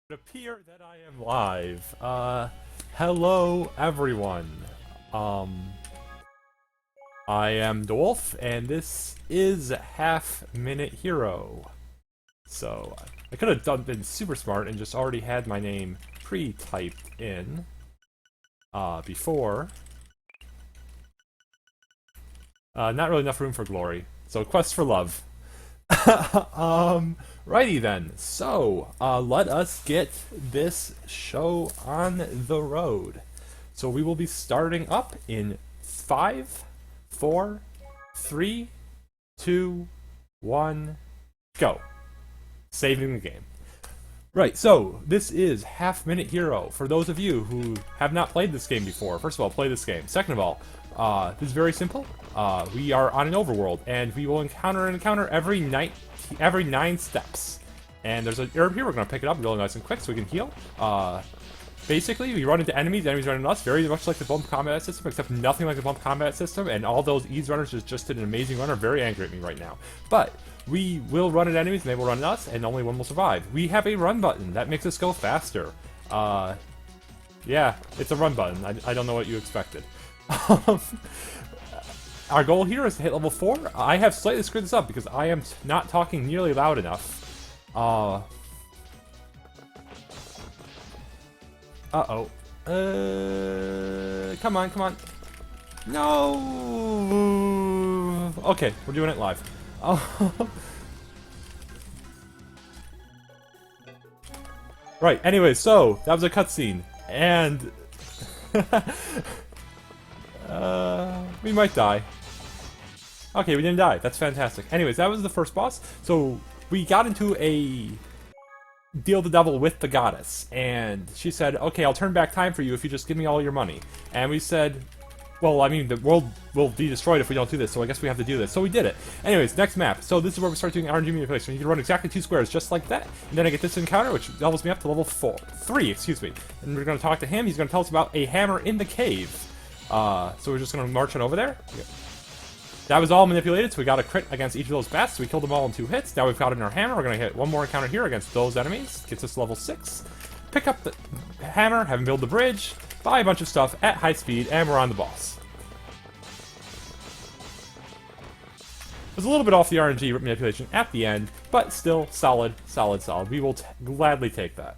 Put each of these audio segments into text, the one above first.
It appear that I am live. Hello everyone. I am Dowolff, and this is Half Minute Hero. So, I could have been super smart and just already had my name pre-typed in, before. Not really enough room for glory. So, quest for love. Righty then. So, let us get this show on the road. So we will be starting up in 5, 4, 3, 2, 1, go. Saving the game. Right, so this is Half Minute Hero. For those of you who have not played this game before, first of all, play this game. Second of all, this is very simple. We are on an overworld, and we will encounter an encounter every 9 steps. And there's an herb here. We're going to pick it up really nice and quick so we can heal. Basically, we run into enemies run into us, very much like the bump combat system, except nothing like the bump combat system, and all those ease runners just did an amazing run, are very angry at me right now. But we will run at enemies, and they will run at us, and only one will survive. We have a run button. That makes us go faster. Yeah, it's a run button. I don't know what you expected. Our goal here is to hit level 4. I have slightly screwed this up because I am not talking nearly loud enough. Uh-oh. Come on. No! Okay, we're doing it live. Right, anyway, so, that was a cutscene. And... we might die. Okay, we didn't die. That's fantastic. Anyways, that was the first boss. So, we got into a deal the devil with the goddess. And she said, okay, I'll turn back time for you if you just give me all your money. And we said, well, I mean, the world will be destroyed if we don't do this, so I guess we have to do this. So we did it. Anyways, next map. So this is where we start doing RNG manipulation. You can run exactly 2 squares just like that. And then I get this encounter, which levels me up to level 3, excuse me. And we're going to talk to him. He's going to tell us about a hammer in the cave. So we're just going to march on over there. That was all manipulated, so we got a crit against each of those bats. We killed them all in 2 hits. Now we've got in our hammer. We're going to hit one more encounter here against those enemies. Gets us to level 6. Pick up the hammer, have him build the bridge, buy a bunch of stuff at high speed, and we're on the boss. It was a little bit off the RNG manipulation at the end, but still solid. We will gladly take that.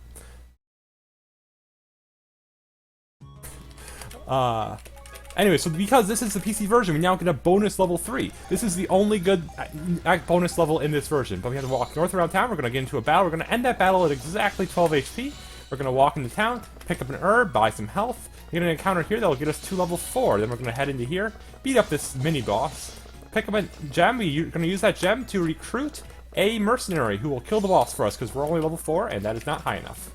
Anyway, so because this is the PC version, we now get a bonus level 3. This is the only good bonus level in this version. But we have to walk north around town. We're going to get into a battle. We're going to end that battle at exactly 12 HP. We're going to walk into town, pick up an herb, buy some health. We're going to encounter here that will get us to level 4. Then we're going to head into here, beat up this mini-boss, pick up a gem. We're going to use that gem to recruit a mercenary who will kill the boss for us because we're only level 4, and that is not high enough.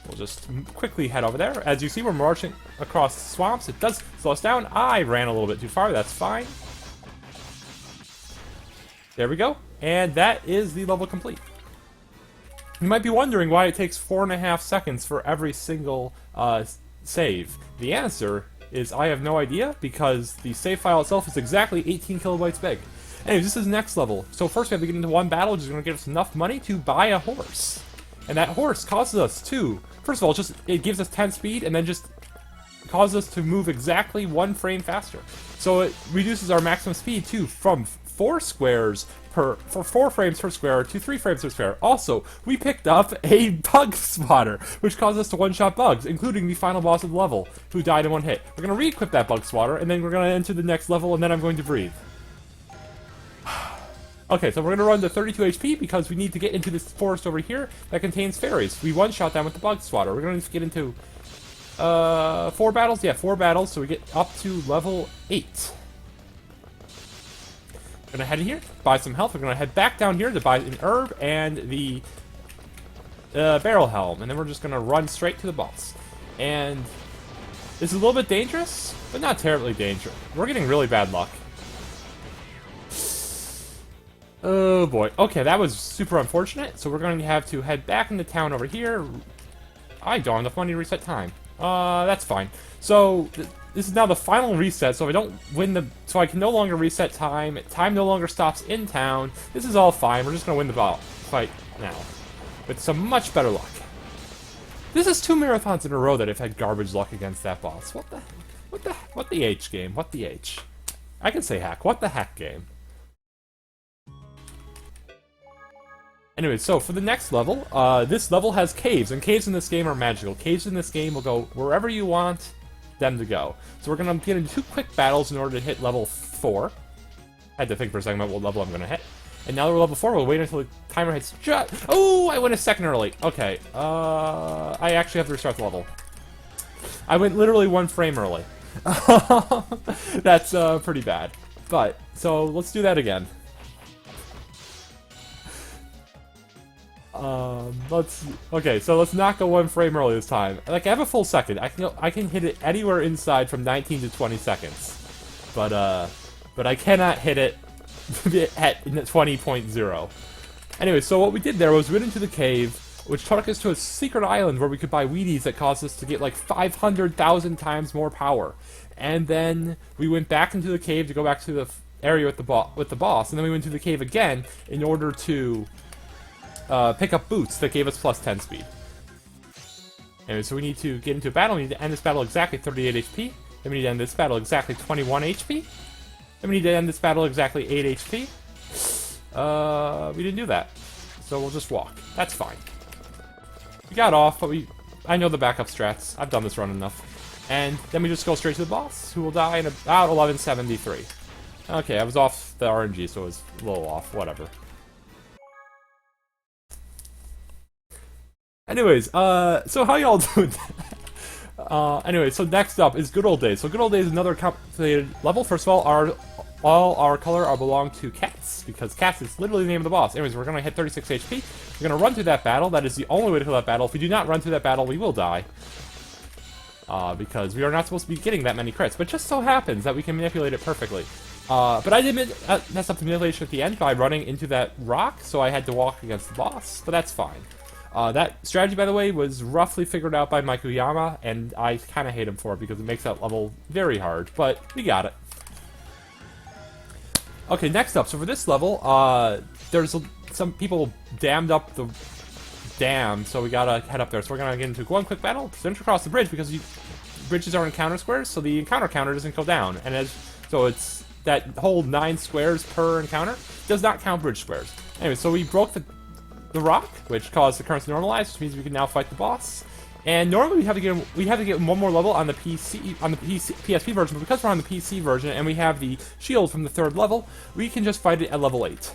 We'll just quickly head over there. As you see, we're marching across swamps. It does slow us down. I ran a little bit too far. That's fine. There we go. And that is the level complete. You might be wondering why it takes 4.5 seconds for every single save. The answer is I have no idea, because the save file itself is exactly 18 kilobytes big. Anyways, this is next level. So first we have to get into one battle, which is going to give us enough money to buy a horse. And that horse causes us to, first of all, it gives us 10 speed, and then just causes us to move exactly 1 frame faster. So it reduces our maximum speed from 4 frames per square to 3 frames per square. Also, we picked up a bug spotter, which causes us to one-shot bugs, including the final boss of the level, who died in 1 hit. We're going to re-equip that bug spotter, and then we're going to enter the next level, and then I'm going to breathe. Okay, so we're going to run to 32 HP because we need to get into this forest over here that contains fairies. We one-shot them with the bug swatter. We're going to get into 4 battles? Yeah, 4 battles, so we get up to level 8. We're going to head in here, buy some health. We're going to head back down here to buy an herb and the barrel helm. And then we're just going to run straight to the boss. And this is a little bit dangerous, but not terribly dangerous. We're getting really bad luck. Oh boy. Okay, that was super unfortunate. So we're going to have to head back into town over here. I don't have enough money to reset time. That's fine. So this is now the final reset. So if I don't win so I can no longer reset time. Time no longer stops in town. This is all fine. We're just going to win the fight now. with some much better luck. This is 2 marathons in a row that I've had garbage luck against that boss. What the H game? What the H? I can say heck. What the heck game? Anyway, so for the next level, this level has caves, and caves in this game are magical. Caves in this game will go wherever you want them to go. So we're going to get into 2 quick battles in order to hit level 4. I had to think for a second about what level I'm going to hit. And now that we're level 4, we'll wait until the timer hits just... Oh, I went a second early. Okay, I actually have to restart the level. I went literally 1 frame early. That's pretty bad. But, so let's do that again. Okay, so let's not go 1 frame early this time. Like, I have a full second. I can hit it anywhere inside from 19 to 20 seconds. But I cannot hit it at 20.0. Anyway, so what we did there was we went into the cave, which took us to a secret island where we could buy Wheaties that caused us to get like 500,000 times more power. And then we went back into the cave to go back to the area with the boss, and then we went to the cave again in order to pick up boots that gave us plus 10 speed. Anyway, so we need to get into a battle. We need to end this battle exactly 38 HP. Then we need to end this battle exactly 21 HP. Then we need to end this battle exactly 8 HP. We didn't do that. So we'll just walk. That's fine. We got off, but I know the backup strats. I've done this run enough. And then we just go straight to the boss, who will die in about 1173. Okay, I was off the RNG, so it was a little off. Whatever. Anyways, so how y'all doing? Anyway, so next up is Good Old Days. So Good Old Days is another complicated level. First of all our color belong to Cats, because Cats is literally the name of the boss. Anyways, we're going to hit 36 HP. We're going to run through that battle. That is the only way to kill that battle. If we do not run through that battle, we will die. Because we are not supposed to be getting that many crits. But it just so happens that we can manipulate it perfectly. But I did mess up the manipulation at the end by running into that rock, so I had to walk against the boss. But that's fine. That strategy, by the way, was roughly figured out by Mikuyama, and I kind of hate him for it because it makes that level very hard, but we got it. Okay, next up, so for this level, there's some people dammed up the dam, so we gotta head up there. So we're gonna get into one quick battle, center across the bridge, because bridges are encounter squares, so the encounter counter doesn't go down, and so it's that whole 9 squares per encounter does not count bridge squares. Anyway, so we broke the rock, which caused the currents to normalize, which means we can now fight the boss. And normally we have to get 1 more level on the PSP version, but because we're on the PC version and we have the shield from the 3rd level, we can just fight it at level 8.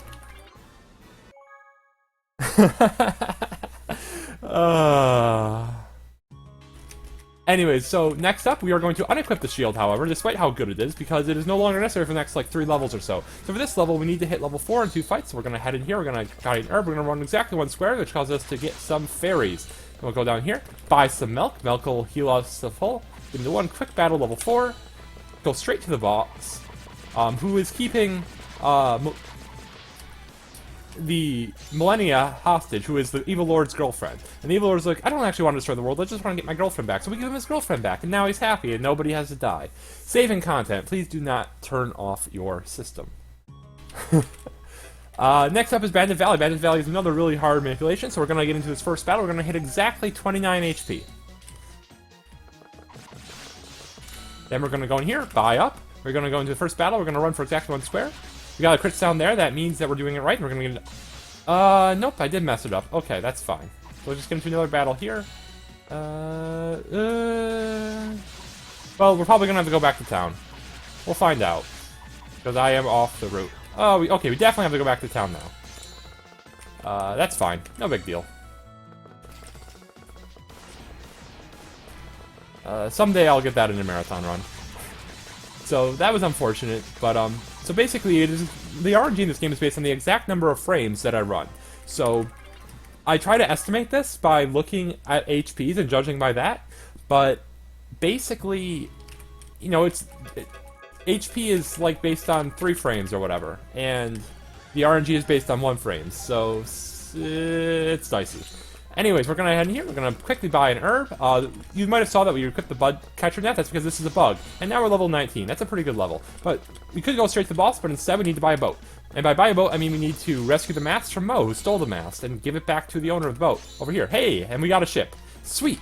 Anyways, so next up, we are going to unequip the shield, however, despite how good it is, because it is no longer necessary for the next, like, 3 levels or so. So for this level, we need to hit level 4 in 2 fights, so we're going to head in here, we're going to guide an herb, we're going to run exactly 1 square, which causes us to get some fairies. And we'll go down here, buy some milk, milk will heal us full, get into 1 quick battle, level 4, go straight to the boss, who is keeping, the Millennia hostage, who is the Evil Lord's girlfriend. And the Evil Lord's like, I don't actually want to destroy the world, I just want to get my girlfriend back. So we give him his girlfriend back, and now he's happy, and nobody has to die. Saving content. Please do not turn off your system. Next up is Bandit Valley. Bandit Valley is another really hard manipulation, so we're going to get into this first battle. We're going to hit exactly 29 HP. Then we're going to go in here, buy up. We're going to go into the first battle. We're going to run for exactly 1 square. We got a crit sound there, that means that we're doing it right, and we're gonna get nope, I did mess it up. Okay, that's fine. So we'll just get into another battle here. Well, we're probably gonna have to go back to town. We'll find out. Because I am off the route. Oh, okay, we definitely have to go back to town now. That's fine. No big deal. Someday I'll get that in a marathon run. So that was unfortunate, but so basically the RNG in this game is based on the exact number of frames that I run. So I try to estimate this by looking at HPs and judging by that, but basically, you know, HP is like based on 3 frames or whatever, and the RNG is based on 1 frame, so it's dicey. Anyways, we're gonna head in here, we're gonna quickly buy an herb. You might have saw that we equipped the bug catcher net, that's because this is a bug. And now we're level 19, that's a pretty good level. But we could go straight to the boss, but instead we need to buy a boat. And by buy a boat, I mean we need to rescue the mast from Mo, who stole the mast, and give it back to the owner of the boat. Over here. Hey, and we got a ship. Sweet.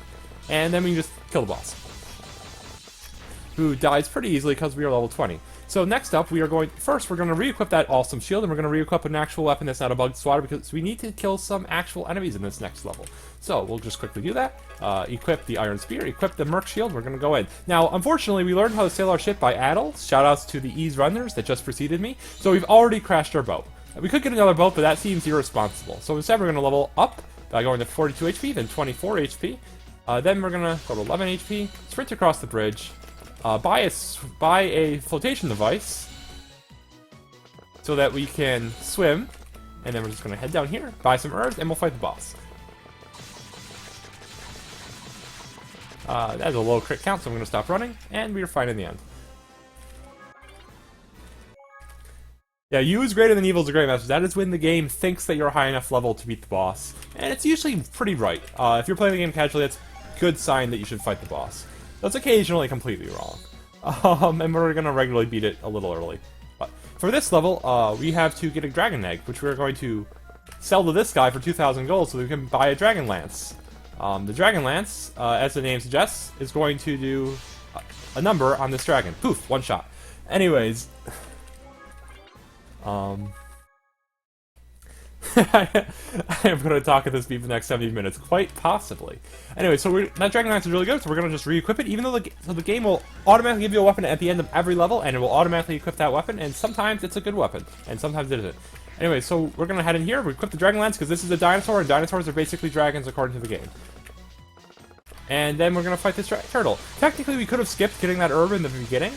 And then we can just kill the boss, who dies pretty easily because we are level 20. So next up, we're going to re-equip that awesome shield, and we're going to re-equip an actual weapon that's not a bug swatter, because we need to kill some actual enemies in this next level. So we'll just quickly do that. Equip the iron spear, equip the merc shield, we're going to go in. Now, unfortunately, we learned how to sail our ship by Adel. Shoutouts to the Ease Runners that just preceded me. So we've already crashed our boat. We could get another boat, but that seems irresponsible. So instead, we're going to level up by going to 42 HP, then 24 HP. Then we're going to go to 11 HP, sprint across the bridge, buy a flotation device so that we can swim, and then we're just going to head down here, buy some herbs, and we'll fight the boss. That is a low crit count, so I'm going to stop running, and we are fine in the end. Yeah, U is greater than evil is a great master. That is when the game thinks that you're a high enough level to beat the boss, and it's usually pretty right. If you're playing the game casually, that's a good sign that you should fight the boss. That's occasionally completely wrong. And we're going to regularly beat it a little early. But for this level, we have to get a dragon egg, which we're going to sell to this guy for 2,000 gold so that we can buy a dragon lance. The dragon lance, as the name suggests, is going to do a number on this dragon. Poof, one shot. Anyways, I am going to talk at this speed for the next 70 minutes, quite possibly. Anyway, so that Dragon Lance is really good, so we're going to just re-equip it, even though the game will automatically give you a weapon at the end of every level, and it will automatically equip that weapon, and sometimes it's a good weapon, and sometimes it isn't. Anyway, so we're going to head in here, we equip the Dragon Lance, because this is a dinosaur, and dinosaurs are basically dragons according to the game. And then we're going to fight this turtle. Technically, we could have skipped getting that herb in the beginning,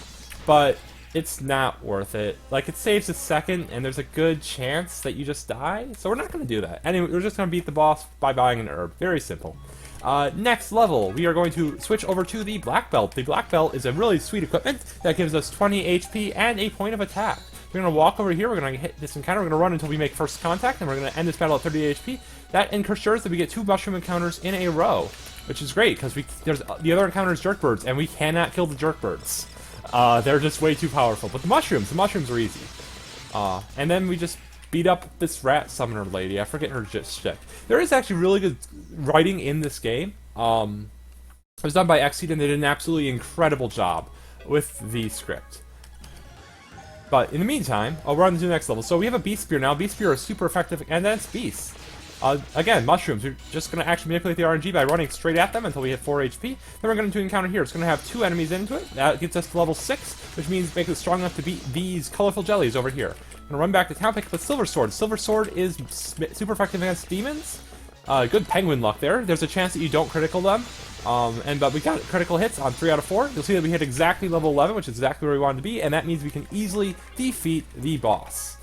but it's not worth it. Like, it saves a second, and there's a good chance that you just die, so we're not going to do that. Anyway, we're just going to beat the boss by buying an herb. Very simple. Next level, we are going to switch over to the Black Belt. The Black Belt is a really sweet equipment that gives us 20 HP and a point of attack. We're going to walk over here, we're going to hit this encounter, we're going to run until we make first contact, and we're going to end this battle at 30 HP. That ensures that we get 2 mushroom encounters in a row, which is great, because the other encounter is jerk birds, and we cannot kill the jerk birds. They're just way too powerful. But the mushrooms are easy. And then we just beat up this rat summoner lady. I forget her shit. There is actually really good writing in this game. It was done by Exceed, and they did an absolutely incredible job with the script. But in the meantime, we're on to the next level. So we have a Beast Spear now. Beast Spear is super effective against beasts. Again, mushrooms. We're just going to actually manipulate the RNG by running straight at them until we hit 4 HP. Then we're going to encounter here. It's going to have 2 enemies into it. That gets us to level 6, which means makes it strong enough to beat these colorful jellies over here. I'm going to run back to town, pick up a Silver Sword. Silver Sword is super effective against demons. Good penguin luck there. There's a chance that you don't critical them. But we got critical hits on 3 out of 4. You'll see that we hit exactly level 11, which is exactly where we wanted to be, and that means we can easily defeat the boss.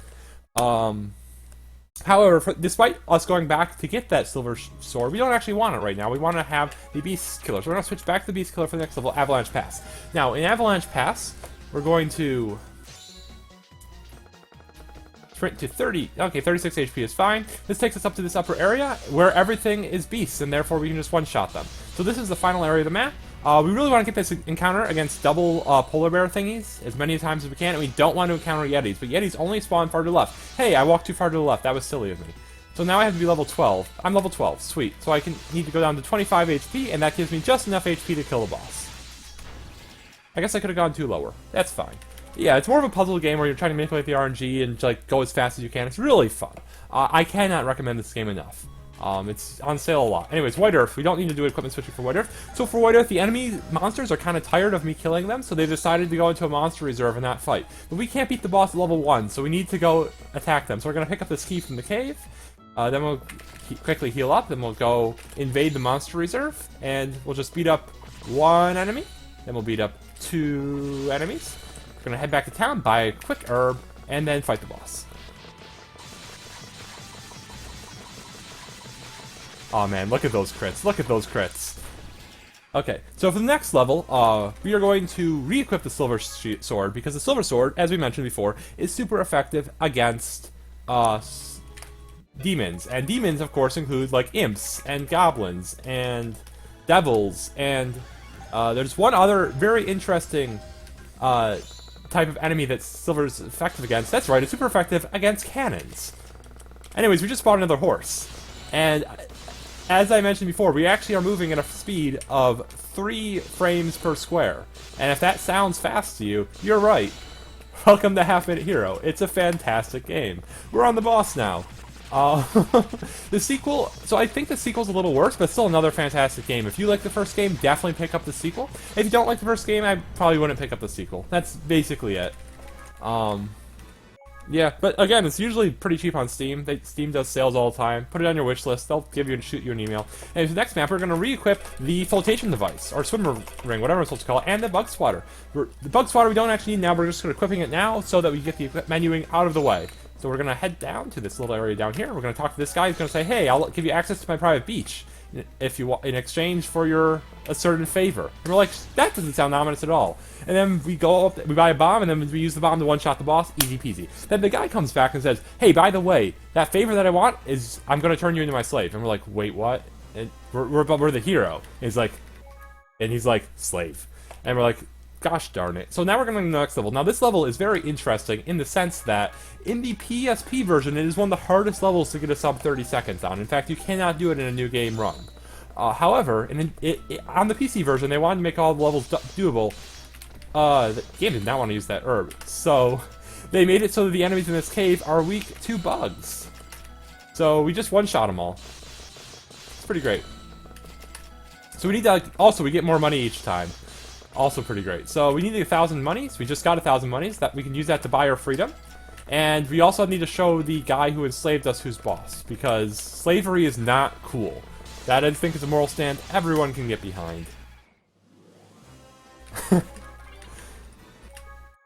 However, despite us going back to get that Silver Sword, we don't actually want it right now. We want to have the Beast Killer. So we're going to switch back to the Beast Killer for the next level, Avalanche Pass. Now, in Avalanche Pass, we're going to sprint to 30. Okay, 36 HP is fine. This takes us up to this upper area where everything is beasts, and therefore we can just one-shot them. So this is the final area of the map. We really want to get this encounter against double polar bear thingies as many times as we can, and we don't want to encounter Yetis, but Yetis only spawn far to the left. Hey, I walked too far to the left. That was silly of me. So now I have to be level 12. I'm level 12. Sweet. So I need to go down to 25 HP, and that gives me just enough HP to kill the boss. I guess I could have gone too lower. That's fine. Yeah, it's more of a puzzle game where you're trying to manipulate the RNG and like go as fast as you can. It's really fun. I cannot recommend this game enough. It's on sale a lot. Anyways, White Earth. We don't need to do equipment switching for White Earth. So for White Earth, the enemy monsters are kind of tired of me killing them, so they decided to go into a monster reserve and not fight. But we can't beat the boss at level 1, so we need to go attack them. So we're going to pick up this key from the cave. Then we'll quickly heal up. Then we'll go invade the monster reserve, and we'll just beat up 1 enemy. Then we'll beat up 2 enemies. We're going to head back to town, buy a quick herb, and then fight the boss. Oh man, look at those crits. Look at those crits. Okay, so for the next level, we are going to re-equip the Silver Sword, because the Silver Sword, as we mentioned before, is super effective against demons. And demons, of course, include like imps and goblins and devils, and there's one other very interesting type of enemy that Silver's effective against. That's right, it's super effective against cannons. Anyways, we just bought another horse. And as I mentioned before, we actually are moving at a speed of 3 frames per square. And if that sounds fast to you, you're right. Welcome to Half Minute Hero. It's a fantastic game. We're on the boss now. The sequel, so I think the sequel's a little worse, but still another fantastic game. If you like the first game, definitely pick up the sequel. If you don't like the first game, I probably wouldn't pick up the sequel. That's basically it. Yeah, but again, it's usually pretty cheap on Steam. Steam does sales all the time. Put it on your wish list. They'll give you and shoot you an email. And for the next map, we're going to re-equip the flotation device, or swimmer ring, whatever it's supposed to call it, and the bug spotter. The bug spotter we don't actually need now. We're just equipping it now so that we get the menuing out of the way. So we're going to head down to this little area down here. We're going to talk to this guy. He's going to say, hey, I'll give you access to my private beach if you want, in exchange for your a certain favor. And we're like, that doesn't sound ominous at all. And then we go up, we buy a bomb, and then we use the bomb to one-shot the boss. Easy peasy. Then the guy comes back and says, hey, by the way, that favor that I want is I'm going to turn you into my slave. And we're like, wait, what? And we're the hero. And he's like, slave. And we're like, gosh darn it. So now we're going to the next level. Now this level is very interesting in the sense that in the PSP version, it is one of the hardest levels to get a sub 30 seconds on. In fact, you cannot do it in a new game run. However, on the PC version, they wanted to make all the levels doable. The game did not want to use that herb. So they made it so that the enemies in this cave are weak to bugs. So we just one-shot them all. It's pretty great. So we need to, also we get more money each time. Also pretty great. So we need 1,000 monies. We just got 1,000 monies. That we can use that to buy our freedom. And we also need to show the guy who enslaved us who's boss. Because slavery is not cool. That, I think, is a moral stand everyone can get behind.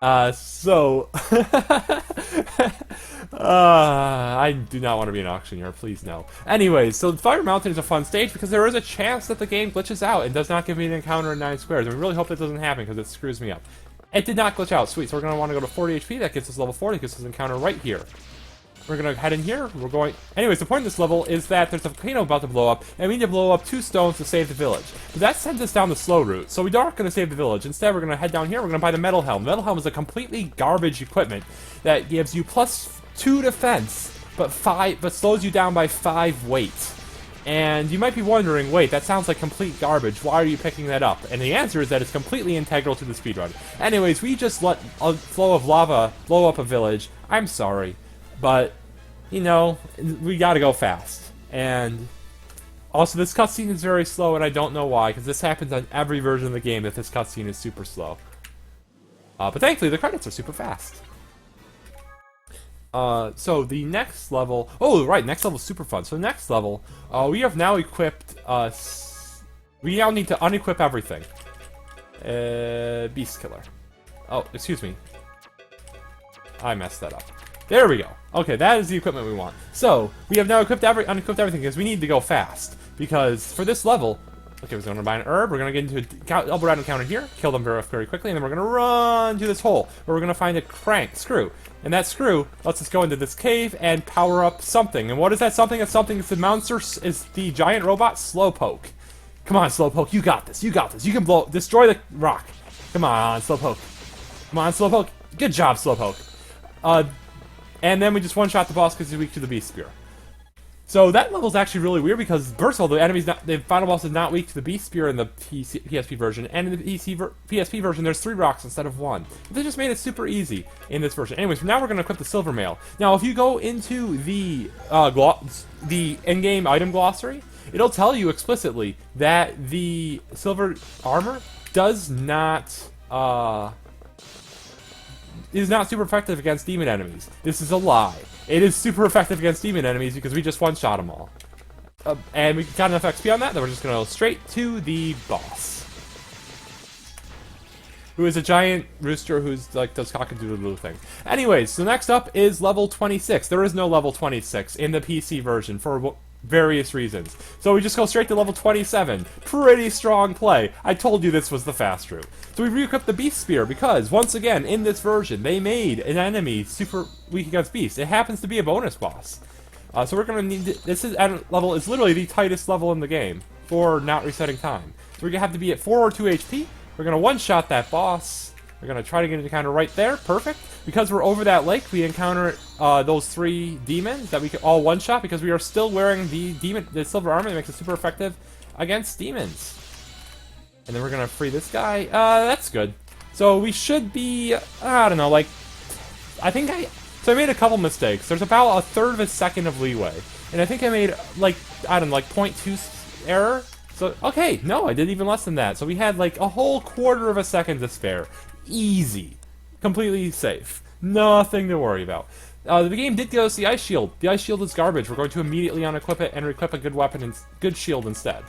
I do not want to be an auctioneer, please no. Anyways, so Fire Mountain is a fun stage because there is a chance that the game glitches out and does not give me an encounter in 9 squares. And we really hope that doesn't happen because it screws me up. It did not glitch out, sweet. So we're going to want to go to 40 HP, that gets us level 40, gets us an encounter right here. We're going to head in here, we're going... Anyways, the point of this level is that there's a volcano about to blow up, and we need to blow up 2 stones to save the village. But that sends us down the slow route, so we aren't going to save the village. Instead, we're going to head down here, we're going to buy the Metal Helm. Metal Helm is a completely garbage equipment that gives you +2 defense, but slows you down by 5 weight. And you might be wondering, wait, that sounds like complete garbage, why are you picking that up? And the answer is that it's completely integral to the speedrun. Anyways, we just let a flow of lava blow up a village. I'm sorry. But, you know, we gotta go fast. And also, this cutscene is very slow, and I don't know why, because this happens on every version of the game that this cutscene is super slow. But thankfully, the credits are super fast. So the next level... Oh, right, next level is super fun. So next level, we have now equipped... we now need to unequip everything. Beast Killer. Oh, excuse me. I messed that up. There we go. Okay, that is the equipment we want. So, we have now unequipped everything because we need to go fast. Because for this level, okay, we're going to buy an herb, we're going to get into a double round encounter here, kill them very, very quickly, and then we're going to run to this hole, where we're going to find a screw. And that screw lets us go into this cave and power up something. And what is that something? That something is the monster, is the giant robot Slowpoke. Come on, Slowpoke, you got this, you got this. You can destroy the rock. Come on, Slowpoke. Come on, Slowpoke. Good job, Slowpoke. And then we just one-shot the boss because he's weak to the Beast Spear. So that level's actually really weird because, first of all, the final boss is not weak to the Beast Spear in the PSP version, and in the PSP version, there's 3 rocks instead of 1. They just made it super easy in this version. Anyways, now we're going to equip the Silver Mail. Now, if you go into the in-game item glossary, it'll tell you explicitly that the silver armor is not super effective against demon enemies. This is a lie. It is super effective against demon enemies because we just one-shot them all. And we got enough XP on that we're just going to go straight to the boss. Who is a giant rooster who's like does cock-a-doodle-doo thing. Anyways, so next up is level 26. There is no level 26 in the PC version for various reasons. So we just go straight to level 27. Pretty strong play. I told you this was the fast route. So we re-equipped the Beast Spear because, once again, in this version, they made an enemy super weak against beasts. It happens to be a bonus boss. So we're going to need... This level is literally the tightest level in the game for not resetting time. So we're going to have to be at 4 or 2 HP. We're going to one-shot that boss. We're going to try to get an encounter right there. Perfect. Because we're over that lake, we encounter those 3 demons that we can all one-shot because we are still wearing the silver armor that makes it super effective against demons. And then we're going to free this guy. That's good. So we should be, I don't know, like, so I made a couple mistakes. There's about 1/3 of a second of leeway. And I think I made, like, I don't know, like 0.2 error. So, okay, no, I did even less than that. So we had like a whole 1/4 of a second to spare. Easy. Completely safe. Nothing to worry about. The game did give us the ice shield. The ice shield is garbage. We're going to immediately unequip it and equip a good weapon and good shield instead.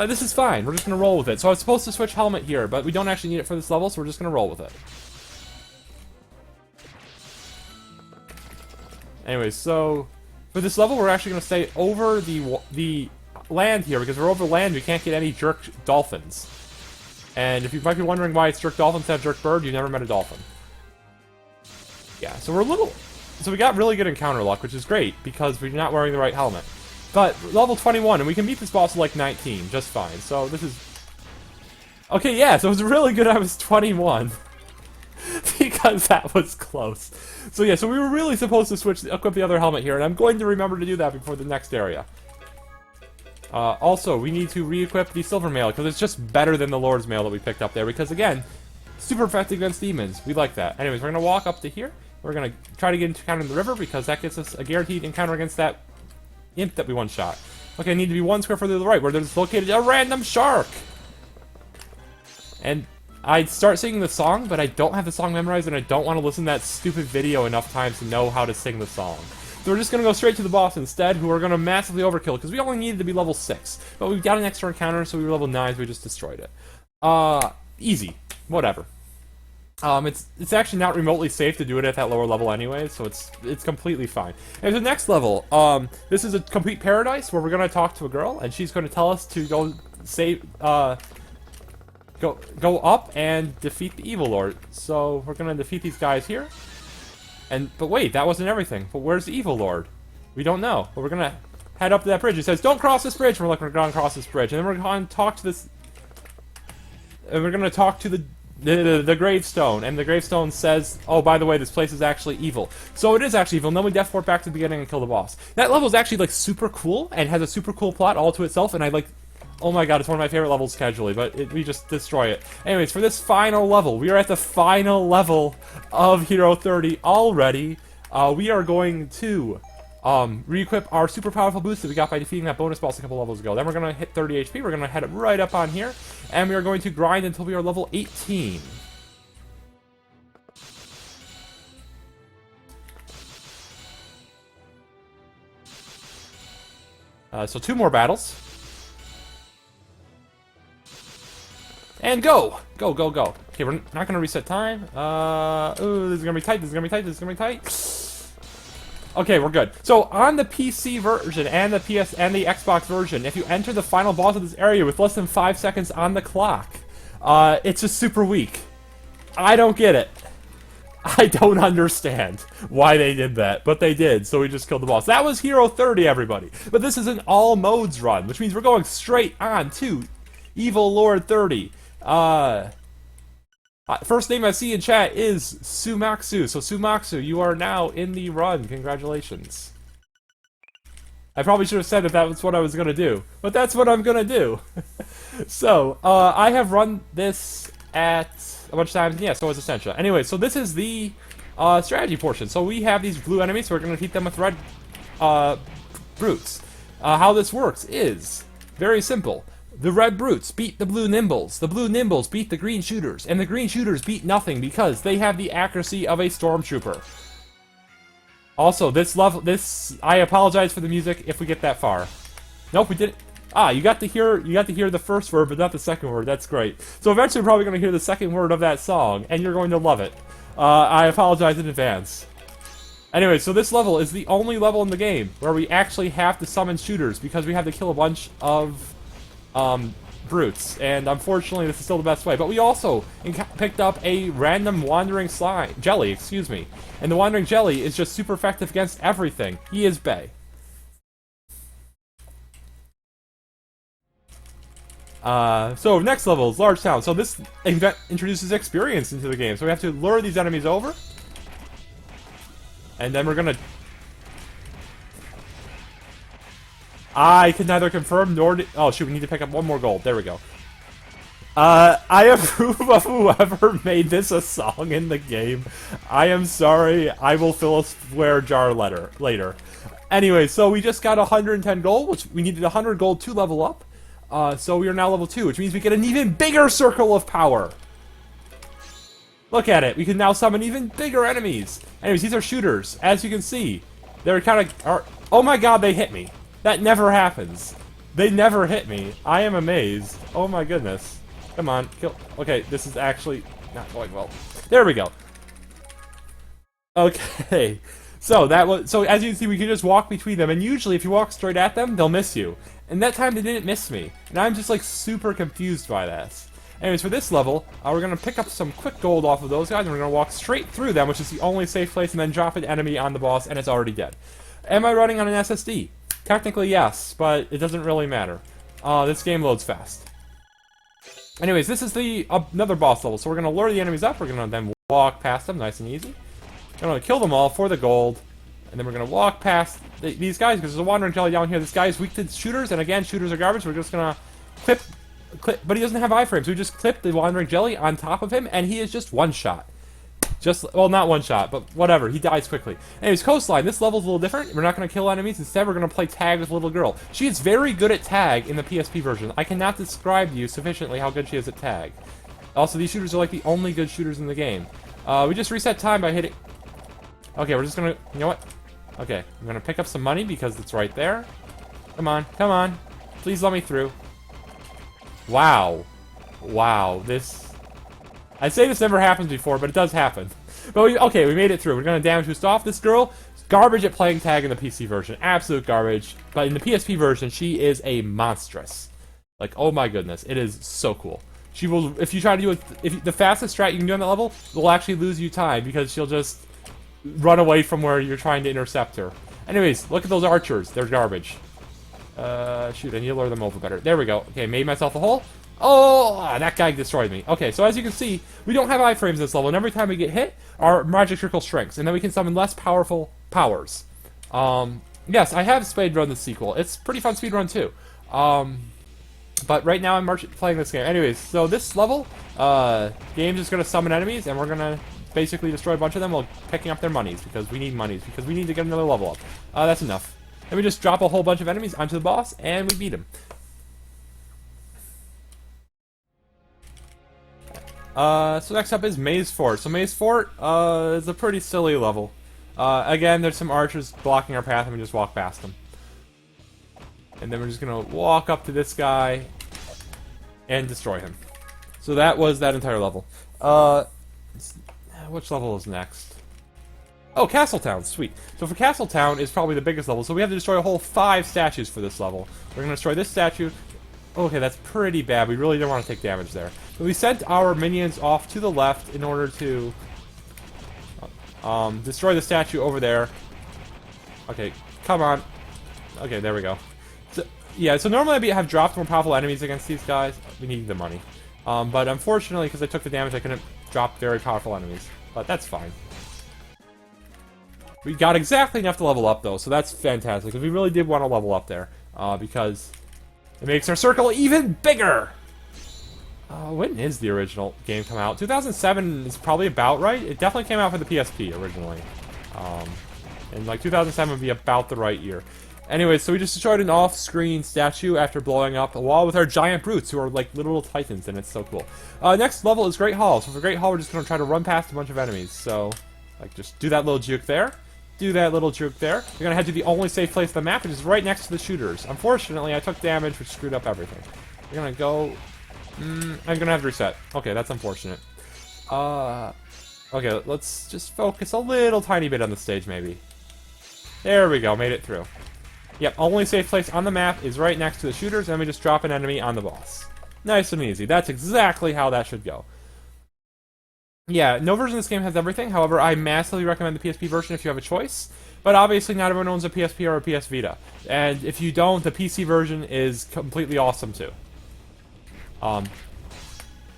This is fine. We're just going to roll with it. So I was supposed to switch helmet here, but we don't actually need it for this level, so we're just going to roll with it. Anyways, so for this level, we're actually going to stay over the land here, because we're over land, we can't get any jerk dolphins. And if you might be wondering why it's jerk dolphin instead of jerk bird, you never met a dolphin. Yeah, so so we got really good encounter luck, which is great, because we're not wearing the right helmet. But level 21, and we can beat this boss at like 19, just fine. So this is... Okay, yeah, so it was really good I was 21. Because that was close. So yeah, so we were really supposed to equip the other helmet here, and I'm going to remember to do that before the next area. Also, we need to re-equip the silver mail, because it's just better than the Lord's mail that we picked up there, because again, super effective against demons. We like that. Anyways, we're going to walk up to here. We're going to try to get into encounter in the river, because that gets us a guaranteed encounter against that imp that we one-shot. Okay, I need to be 1 square further to the right, where there's located a random shark! And I'd start singing the song, but I don't have the song memorized, and I don't want to listen to that stupid video enough times to know how to sing the song. So we're just going to go straight to the boss instead, who are going to massively overkill, because we only needed to be level 6. But we got an extra encounter, so we were level 9, so we just destroyed it. Easy. Whatever. It's actually not remotely safe to do it at that lower level anyway, so it's completely fine. And the next level, this is a complete paradise, where we're going to talk to a girl, and she's going to tell us to go save, go up and defeat the evil lord. So we're going to defeat these guys here. But wait, that wasn't everything. But where's the evil lord? We don't know. But we're gonna head up to that bridge. It says, "Don't cross this bridge." And we're like, we're gonna cross this bridge, and then we're gonna talk to this. And we're gonna talk to the gravestone, and the gravestone says, "Oh, by the way, this place is actually evil." So it is actually evil. And then we deathport back to the beginning and kill the boss. That level is actually like super cool and has a super cool plot all to itself. And I like. Oh my god, it's one of my favorite levels casually, but we just destroy it. Anyways, for this final level, we are at the final level of Hero 30 already. We are going to re-equip our super powerful boost that we got by defeating that bonus boss a couple levels ago. Then we're going to hit 30 HP, we're going to head right up on here, and we are going to grind until we are level 18. So 2 more battles. And go! Go, go, go. Okay, we're not gonna reset time. Ooh, this is gonna be tight, this is gonna be tight, this is gonna be tight. Okay, we're good. So, on the PC version and the PS and the Xbox version, if you enter the final boss of this area with less than 5 seconds on the clock, it's just super weak. I don't get it. I don't understand why they did that, but they did, so we just killed the boss. That was Hero 30, everybody. But this is an all modes run, which means we're going straight on to Evil Lord 30. First name I see in chat is Sumaksu. So Sumaksu, you are now in the run. Congratulations. I probably should have said that was what I was gonna do, but that's what I'm gonna do. So, I have run this at a bunch of times, and yeah, so is Essentia. Anyway, so this is the strategy portion. So we have these blue enemies, so we're gonna defeat them with red brutes. How this works is very simple. The red brutes beat the blue nimbles beat the green shooters, and the green shooters beat nothing because they have the accuracy of a stormtrooper. Also, I apologize for the music if we get that far. Nope, we didn't. You got to hear the first word, but not the second word. That's great. So eventually, we're probably going to hear the second word of that song, and you're going to love it. I apologize in advance. Anyway, so this level is the only level in the game where we actually have to summon shooters because we have to kill a bunch of brutes, and unfortunately this is still the best way. But we also picked up a random wandering jelly, excuse me. And the wandering jelly is just super effective against everything. He is bae. So next level is Large Town. So this event introduces experience into the game. So we have to lure these enemies over. And then we're gonna... I can neither confirm nor... Oh shoot, we need to pick up one more gold. There we go. I approve of whoever made this a song in the game. I am sorry. I will fill a swear jar later. Anyway, so we just got 110 gold, which we needed 100 gold to level up. So we are now level 2, which means we get an even bigger circle of power. Look at it. We can now summon even bigger enemies. Anyways, these are shooters. As you can see, they're kind of... Oh my god, they hit me. That never happens. They never hit me. I am amazed. Oh my goodness. Come on, kill. Okay, this is actually not going well. There we go. Okay. So as you can see, we can just walk between them, and usually if you walk straight at them, they'll miss you. And that time they didn't miss me. And I'm just like super confused by this. Anyways, for this level, we're gonna pick up some quick gold off of those guys, and we're gonna walk straight through them, which is the only safe place, and then drop an enemy on the boss, and it's already dead. Am I running on an SSD? Technically yes, but it doesn't really matter. This game loads fast. Anyways, this is the another boss level, so we're gonna lure the enemies up. We're gonna then walk past them, nice and easy. We're gonna kill them all for the gold, and then we're gonna walk past these guys because there's a wandering jelly down here. This guy is weak to shooters, and again, shooters are garbage. We're just gonna clip, but he doesn't have iframes. So we just clip the wandering jelly on top of him, and he is just one shot. Well, not one shot, but whatever. He dies quickly. Anyways, Coastline. This level's a little different. We're not going to kill enemies. Instead, we're going to play tag with a little girl. She is very good at tag in the PSP version. I cannot describe to you sufficiently how good she is at tag. Also, these shooters are like the only good shooters in the game. We just reset time by hitting... Okay, we're just going to... You know what? Okay, I'm going to pick up some money because it's right there. Come on, come on. Please let me through. Wow. Wow, this... I'd say this never happens before, but it does happen. But we made it through. We're going to damage boost off. This girl is garbage at playing tag in the PC version. Absolute garbage. But in the PSP version, she is a monstrous. Like, oh my goodness. It is so cool. She will, if you try to do it, if the fastest strat you can do on that level, will actually lose you time because she'll just run away from where you're trying to intercept her. Anyways, look at those archers. They're garbage. Shoot, I need to lure them over better. There we go. Okay, made myself a hole. Oh, that guy destroyed me. Okay, so as you can see, we don't have iframes in this level, and every time we get hit, our magic circle shrinks, and then we can summon less powerful powers. Yes, I have speedrun the sequel. It's pretty fun speedrun too. But right now I'm playing this game. Anyways, so this level, game's just gonna summon enemies, and we're gonna basically destroy a bunch of them while picking up their monies, because we need monies, because we need to get another level up. That's enough. And we just drop a whole bunch of enemies onto the boss, and we beat him. So next up is Maze Fort. So Maze Fort, is a pretty silly level. Again, there's some archers blocking our path, and we just walk past them. And then we're just gonna walk up to this guy and destroy him. So that was that entire level. Which level is next? Oh, Castletown, sweet. So for Castletown is probably the biggest level, so we have to destroy a whole 5 statues for this level. We're gonna destroy this statue. Okay, that's pretty bad. We really don't want to take damage there. So we sent our minions off to the left in order to destroy the statue over there. Okay, come on. Okay, there we go. So, yeah, so normally I have dropped more powerful enemies against these guys. We need the money. But unfortunately, because I took the damage, I couldn't drop very powerful enemies. But that's fine. We got exactly enough to level up, though, so that's fantastic. Because we really did want to level up there. Because it makes our circle even bigger! When is the original game come out? 2007 is probably about right. It definitely came out for the PSP originally. And like 2007 would be about the right year. Anyway, so we just destroyed an off-screen statue after blowing up a wall with our giant brutes, who are like literal titans, and it's so cool. Next level is Great Hall. So for Great Hall, we're just going to try to run past a bunch of enemies. So, like, just do that little juke there. Do that little juke there. We're going to head to the only safe place on the map, which is right next to the shooters. Unfortunately, I took damage, which screwed up everything. We're going to go... I'm going to have to reset. Okay, that's unfortunate. Okay, let's just focus a little tiny bit on the stage, maybe. There we go, made it through. Yep, only safe place on the map is right next to the shooters, and we just drop an enemy on the boss. Nice and easy. That's exactly how that should go. Yeah, no version of this game has everything. However, I massively recommend the PSP version if you have a choice. But obviously, not everyone owns a PSP or a PS Vita. And if you don't, the PC version is completely awesome too.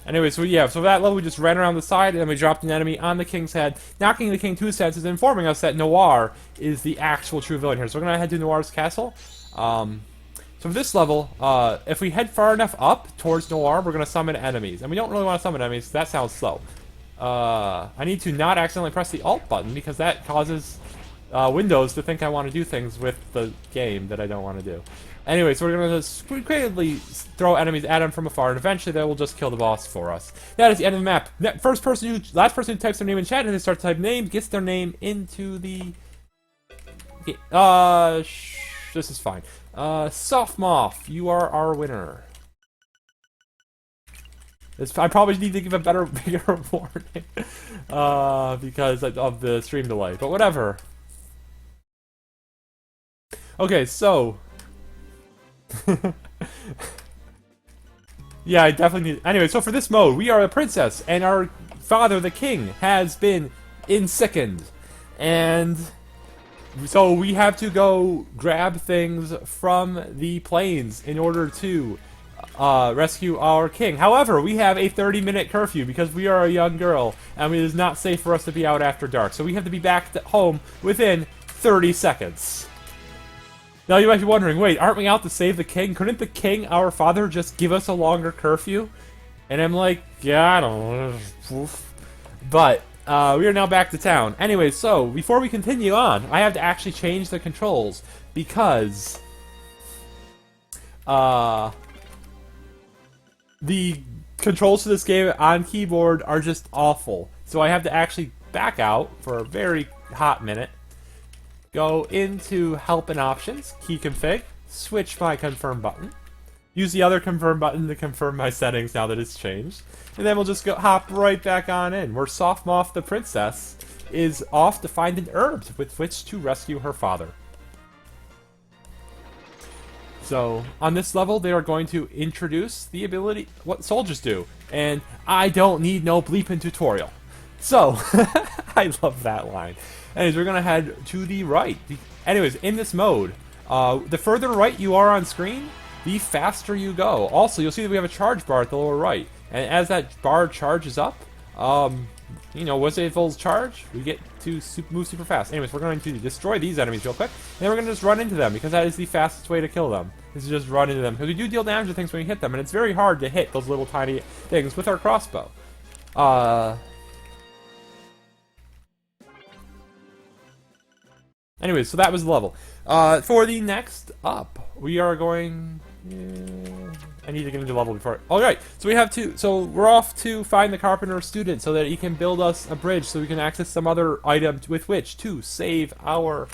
Anyway, so yeah, so that level we just ran around the side, and then we dropped an enemy on the king's head, knocking the king to his senses, and informing us that Noir is the actual true villain here. So we're gonna head to Noir's castle. So for this level, if we head far enough up towards Noir, we're gonna summon enemies, and we don't really want to summon enemies. That sounds slow. I need to not accidentally press the Alt button because that causes Windows to think I want to do things with the game that I don't want to do. Anyway, so we're going to just creatively throw enemies at him from afar, and eventually they will just kill the boss for us. That is the end of the map. Last person who types their name in chat and they start to type name gets their name into the... Okay, this is fine. Softmoth, you are our winner. I probably need to give a bigger warning because of the stream delay, but whatever. Okay, so... yeah, I definitely need... Anyway, so for this mode, we are a princess, and our father, the king, has been ensickened. And so we have to go grab things from the plains in order to rescue our king. However, we have a 30-minute curfew because we are a young girl, and it is not safe for us to be out after dark. So we have to be back at home within 30 seconds. Now you might be wondering, wait, aren't we out to save the king? Couldn't the king, our father, just give us a longer curfew? And I'm like, yeah, I don't know. But we are now back to town. Anyway, so before we continue on, I have to actually change the controls because the controls to this game on keyboard are just awful. So I have to actually back out for a very hot minute. Go into Help and Options, Key Config, switch my Confirm button, use the other Confirm button to confirm my settings now that it's changed, and then we'll just hop right back on in, where Softmoth the Princess is off to find an herb with which to rescue her father. So, on this level, they are going to introduce the ability, what soldiers do, and I don't need no bleeping tutorial. So, I love that line. Anyways, we're going to head to the right. Anyways, in this mode, the further right you are on screen, the faster you go. Also, you'll see that we have a charge bar at the lower right. And as that bar charges up, you know, once it fills charge, we get to move super fast. Anyways, we're going to destroy these enemies real quick. And then we're going to just run into them, because that is the fastest way to kill them. Is to just run into them. Because we do deal damage to things when we hit them, and it's very hard to hit those little tiny things with our crossbow. Anyways, so that was the level. For the next up, we are going... I need to get into level before... Alright, so we have to... So we're off to find the carpenter student so that he can build us a bridge so we can access some other item with which to save our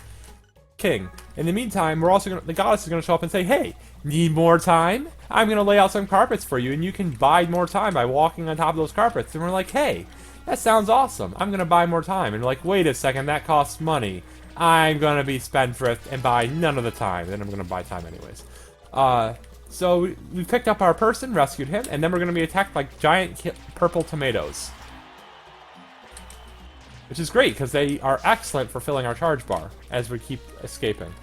king. In the meantime, we're also going to... The goddess is going to show up and say, hey, need more time? I'm going to lay out some carpets for you, and you can buy more time by walking on top of those carpets. And we're like, hey, that sounds awesome. I'm going to buy more time. And we're like, wait a second, that costs money. I'm gonna be spendthrift and buy none of the time. Then I'm gonna buy time anyways. So we picked up our person, rescued him, and then we're gonna be attacked by giant purple tomatoes. Which is great, because they are excellent for filling our charge bar as we keep escaping.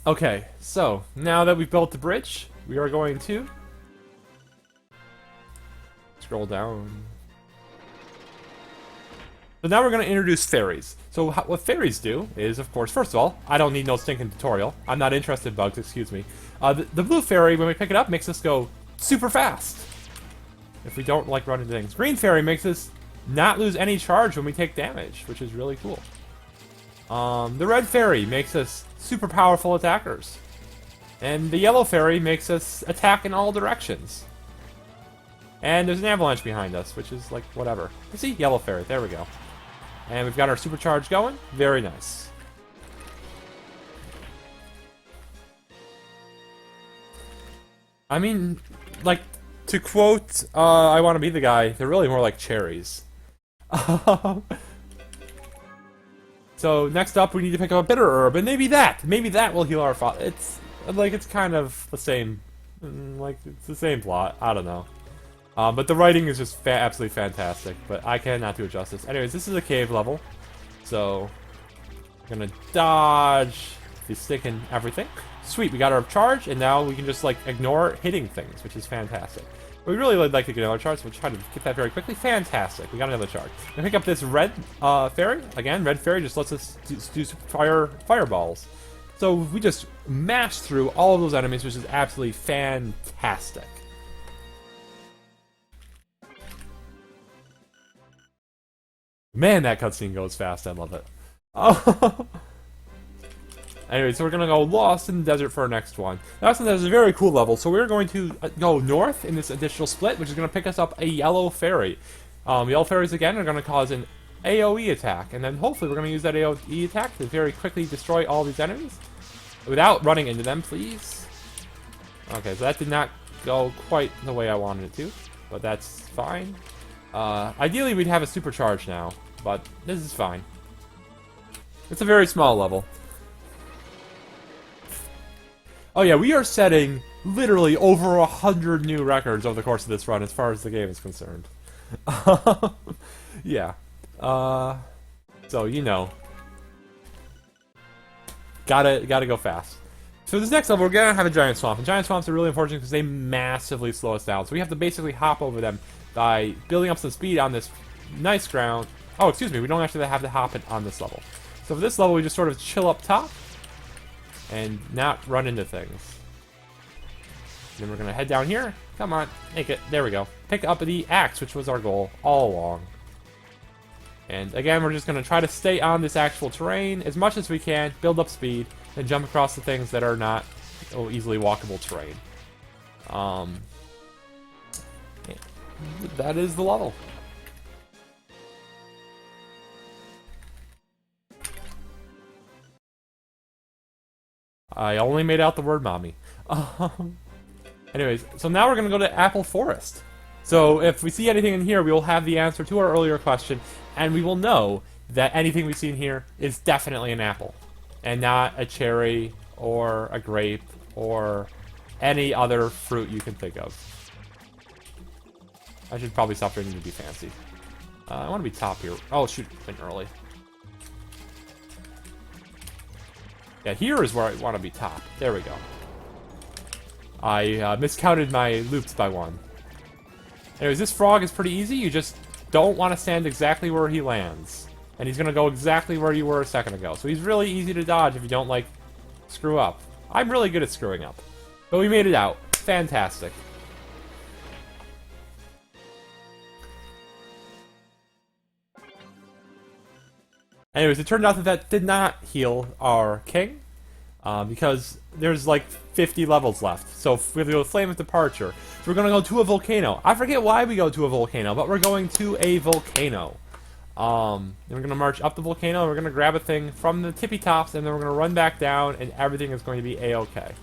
Okay, so now that we've built the bridge, we are going to scroll down. So now we're going to introduce fairies. So what fairies do is, of course, first of all, I don't need no stinking tutorial. I'm not interested in bugs, excuse me. The blue fairy, when we pick it up, makes us go super fast. If we don't like running things. Green fairy makes us not lose any charge when we take damage, which is really cool. The red fairy makes us super powerful attackers. And the yellow fairy makes us attack in all directions. And there's an avalanche behind us, which is like, whatever. See? Yellow fairy. There we go. And we've got our supercharge going. Very nice. I mean, like, to quote, I want to be the guy, they're really more like cherries. So, next up, we need to pick up a bitter herb, and maybe that will heal our father. It's kind of the same, it's the same plot. I don't know. But the writing is just absolutely fantastic, but I cannot do it justice. Anyways, this is a cave level. So, gonna dodge the stick and everything. Sweet, we got our charge, and now we can just, like, ignore hitting things, which is fantastic. We really would like to get another charge, so we'll try to get that very quickly. Fantastic, we got another charge. We pick up this red fairy. Again, red fairy just lets us do fireballs. So we just mash through all of those enemies, which is absolutely fantastic. Man, that cutscene goes fast. I love it. Oh. Anyway, so we're going to go Lost in the Desert for our next one. Lost in the Desert is a very cool level, so we're going to go north in this additional split, which is going to pick us up a yellow fairy. Yellow fairies, again, are going to cause an AoE attack, and then hopefully we're going to use that AoE attack to very quickly destroy all these enemies. Without running into them, please. Okay, so that did not go quite the way I wanted it to, but that's fine. Ideally, we'd have a supercharge now, but this is fine. It's a very small level. Oh yeah, we are setting literally over 100 new records over the course of this run as far as the game is concerned. Yeah. So, you know. Gotta go fast. So this next level, we're gonna have a giant swamp. And giant swamps are really unfortunate because they massively slow us down. So we have to basically hop over them by building up some speed on this nice ground. Oh, excuse me, we don't actually have to hop it on this level. So for this level, we just sort of chill up top and not run into things. Then we're gonna head down here. Come on, make it. There we go. Pick up the axe, which was our goal all along. And again, we're just gonna try to stay on this actual terrain as much as we can, build up speed, and jump across the things that are not easily walkable terrain. That is the level. I only made out the word mommy. Anyways, so now we're going to go to Apple Forest. So if we see anything in here, we will have the answer to our earlier question, and we will know that anything we see in here is definitely an apple, and not a cherry, or a grape, or any other fruit you can think of. I should probably stop trying to be fancy. I want to be top here. Oh, shoot, went early. Yeah, here is where I want to be top. There we go. I miscounted my loops by one. Anyways, this frog is pretty easy. You just don't want to stand exactly where he lands. And he's going to go exactly where you were a second ago. So he's really easy to dodge if you don't, like, screw up. I'm really good at screwing up. But we made it out. Fantastic. Anyways, it turned out that that did not heal our king, because there's like 50 levels left. So we have to go Flame of Departure. So we're going to go to a volcano. I forget why we go to a volcano, but we're going to a volcano. Then we're going to march up the volcano, and we're going to grab a thing from the tippy tops, and then we're going to run back down, and everything is going to be a-okay.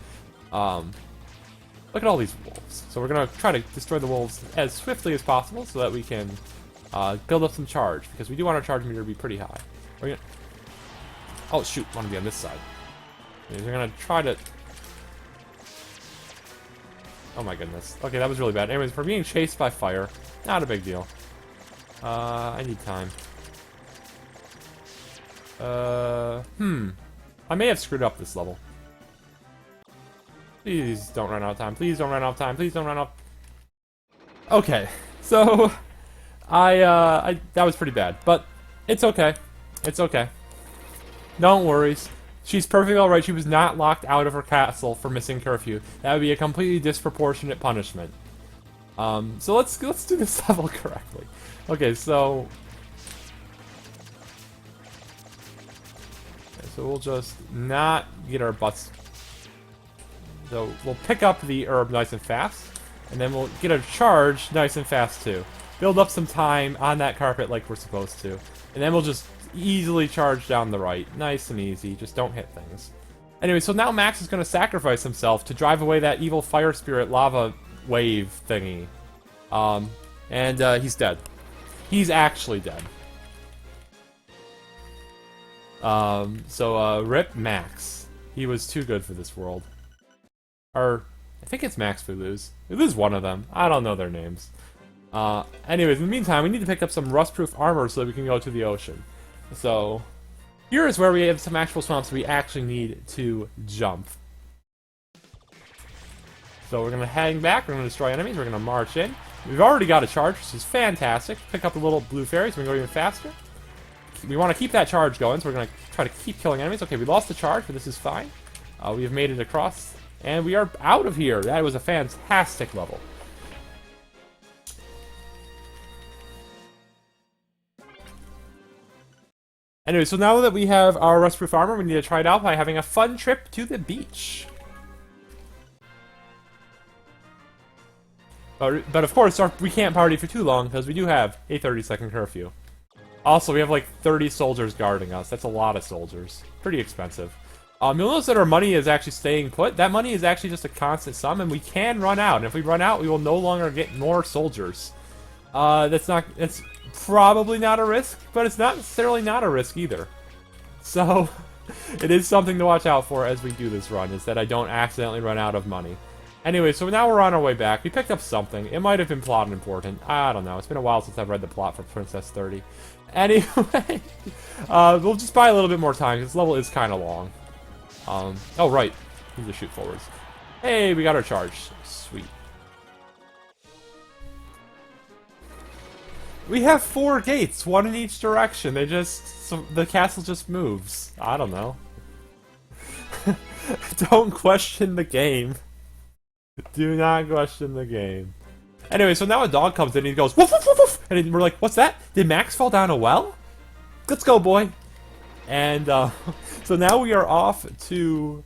Look at all these wolves. So we're going to try to destroy the wolves as swiftly as possible so that we can build up some charge, because we do want our charge meter to be pretty high. We're gonna... Oh shoot, I want to be on this side. We're gonna try to... Oh my goodness. Okay, that was really bad. Anyways, we're being chased by fire. Not a big deal. I need time. I may have screwed up this level. Please don't run out of time. Please don't run out of time. Please don't run out... Okay, so... that was pretty bad, but it's okay. It's okay. Don't worry. She's perfectly alright. She was not locked out of her castle for missing curfew. That would be a completely disproportionate punishment. So let's do this level correctly. Okay, so we'll just not get our butts. So we'll pick up the herb nice and fast, and then we'll get a charge nice and fast too. Build up some time on that carpet like we're supposed to, and then we'll just easily charge down the right. Nice and easy. Just don't hit things. Anyway, so now Max is going to sacrifice himself to drive away that evil fire spirit lava wave thingy. And he's dead. He's actually dead. So rip Max. He was too good for this world. Or, I think it's Max we lose. We lose one of them. I don't know their names. Anyways, in the meantime, we need to pick up some rust-proof armor so that we can go to the ocean. So, Here is where we have some actual swamps we actually need to jump. So we're going to hang back, we're going to destroy enemies, we're going to march in. We've already got a charge, which is fantastic. Pick up the little blue fairies, we can go even faster. We want to keep that charge going, so we're going to try to keep killing enemies. Okay, we lost the charge, but this is fine. We have made it across, and we are out of here. That was a fantastic level. Anyway, so now that we have our rust-proof armor, we need to try it out by having a fun trip to the beach. But of course, we can't party for too long, because we do have a 30-second curfew. Also, we have like 30 soldiers guarding us. That's a lot of soldiers. Pretty expensive. You'll notice that our money is actually staying put. That money is actually just a constant sum, and we can run out. And if we run out, we will no longer get more soldiers. That's probably not a risk, but it's not necessarily not a risk either. So, it is something to watch out for as we do this run, is that I don't accidentally run out of money. Anyway, so now we're on our way back. We picked up something. It might have been plot important. I don't know. It's been a while since I've read the plot for Princess 30. Anyway, we'll just buy a little bit more time, because this level is kind of long. Oh, right. Need to shoot forwards. Hey, we got our charge. Sweet. We have 4 gates, 1 in each direction. The castle just moves. I don't know. Don't question the game. Do not question the game. Anyway, so now a dog comes in and he goes, woof, woof, woof, woof. And we're like, what's that? Did Max fall down a well? Let's go, boy. And so now we are off to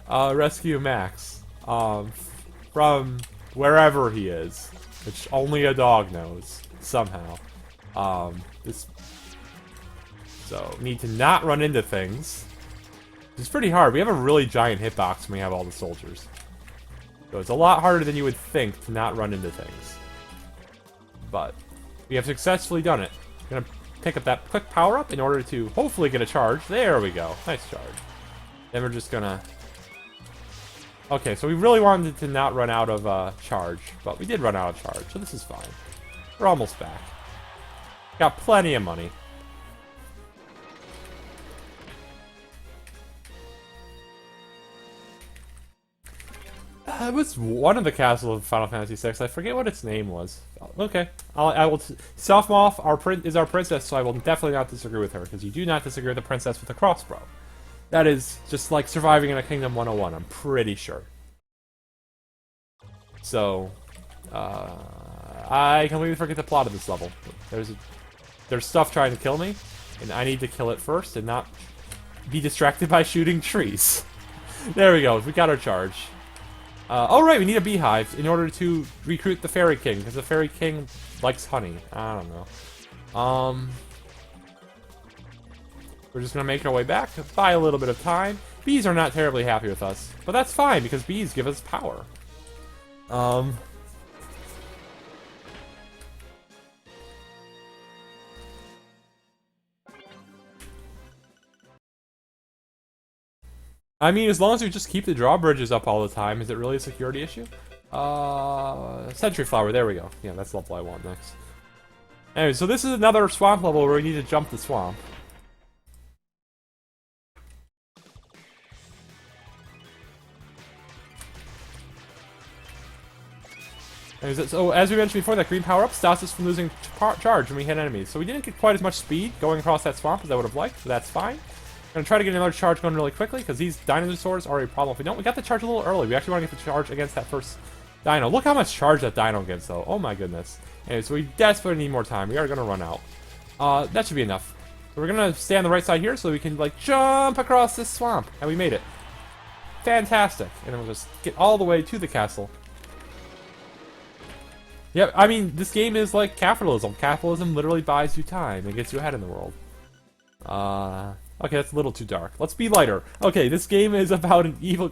rescue Max from wherever he is, which only a dog knows somehow. So need to not run into things. It's pretty hard. We have a really giant hitbox when we have all the soldiers. So it's a lot harder than you would think to not run into things. But we have successfully done it. I'm gonna pick up that quick power-up in order to hopefully get a charge. There we go. Nice charge. Then we're just gonna... Okay, so we really wanted to not run out of charge, but we did run out of charge, so this is fine. We're almost back. Got plenty of money. It was one of the castles of Final Fantasy VI. I forget what its name was. Okay, I will. Self-Moth is our princess, so I will definitely not disagree with her, because you do not disagree with the princess with a crossbow. That is just like surviving in a Kingdom 101. I'm pretty sure. So, I completely forget the plot of this level. There's stuff trying to kill me, and I need to kill it first and not be distracted by shooting trees. There we go. We got our charge. Oh right, we need a beehive in order to recruit the Fairy King, because the Fairy King likes honey. I don't know. We're just gonna make our way back, buy a little bit of time. Bees are not terribly happy with us, but that's fine, because bees give us power. I mean, as long as we just keep the drawbridges up all the time, is it really a security issue? Sentry Flower, there we go. Yeah, that's the level I want next. Anyway, so this is another swamp level where we need to jump the swamp. So, as we mentioned before, that green power-up stops us from losing charge when we hit enemies. So we didn't get quite as much speed going across that swamp as I would have liked, but that's fine. I'm going to try to get another charge going really quickly, because these dinosaurs are a problem if we don't. We got the charge a little early. We actually want to get the charge against that first dino. Look how much charge that dino gets, though. Oh my goodness. Anyway, so we desperately need more time. We are going to run out. That should be enough. So we're going to stay on the right side here so we can, like, jump across this swamp. And we made it. Fantastic. And then we'll just get all the way to the castle. Yeah, I mean, this game is like capitalism. Capitalism literally buys you time and gets you ahead in the world. Okay, that's a little too dark. Let's be lighter. Okay, this game is about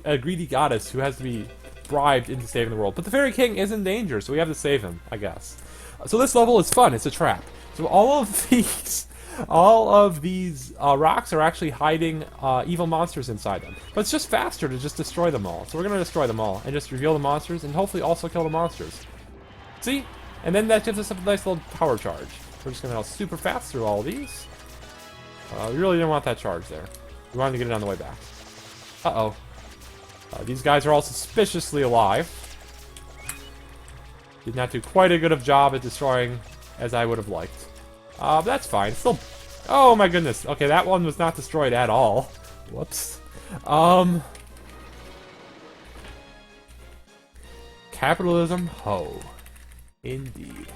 a greedy goddess who has to be bribed into saving the world. But the Fairy King is in danger, so we have to save him, I guess. So this level is fun. It's a trap. So all of these rocks are actually hiding evil monsters inside them. But it's just faster to just destroy them all. So we're going to destroy them all and just reveal the monsters and hopefully also kill the monsters. See? And then that gives us a nice little power charge. We're just going to go super fast through all of these. We really didn't want that charge there. We wanted to get it on the way back. Uh-oh. These guys are all suspiciously alive. Did not do quite a good of job at destroying as I would have liked. But that's fine. Still... Oh my goodness. Okay, that one was not destroyed at all. Whoops. Capitalism, ho. Indeed.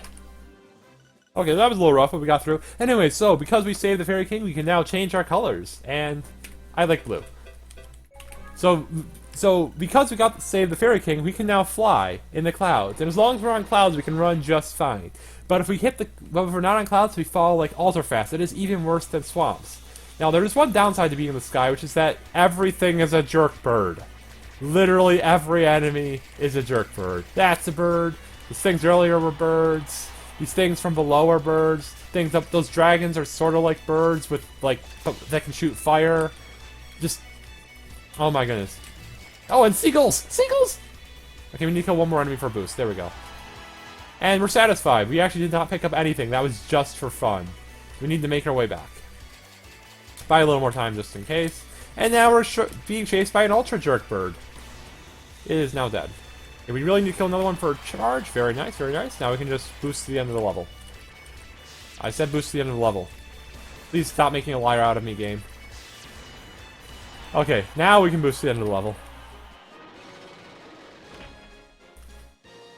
Okay, that was a little rough, but we got through. Anyway, so because we saved the Fairy King, we can now change our colors, and I like blue. So because we got to save the Fairy King, we can now fly in the clouds, and as long as we're on clouds, we can run just fine. But if we're not on clouds, we fall like ultra fast. It is even worse than swamps. Now, there is one downside to being in the sky, which is that everything is a jerk bird. Literally every enemy is a jerk bird. That's a bird. These things earlier were birds. These things from below are birds. Things up, those dragons are sort of like birds with that can shoot fire. Just, oh my goodness. Oh, and seagulls! Seagulls! Okay, we need to kill one more enemy for a boost. There we go. And we're satisfied. We actually did not pick up anything. That was just for fun. We need to make our way back. Buy a little more time just in case. And now we're being chased by an ultra jerk bird. It is now dead. Okay, we really need to kill another one for a charge. Very nice, very nice. Now we can just boost to the end of the level. I said boost to the end of the level. Please stop making a liar out of me, game. Okay, now we can boost to the end of the level.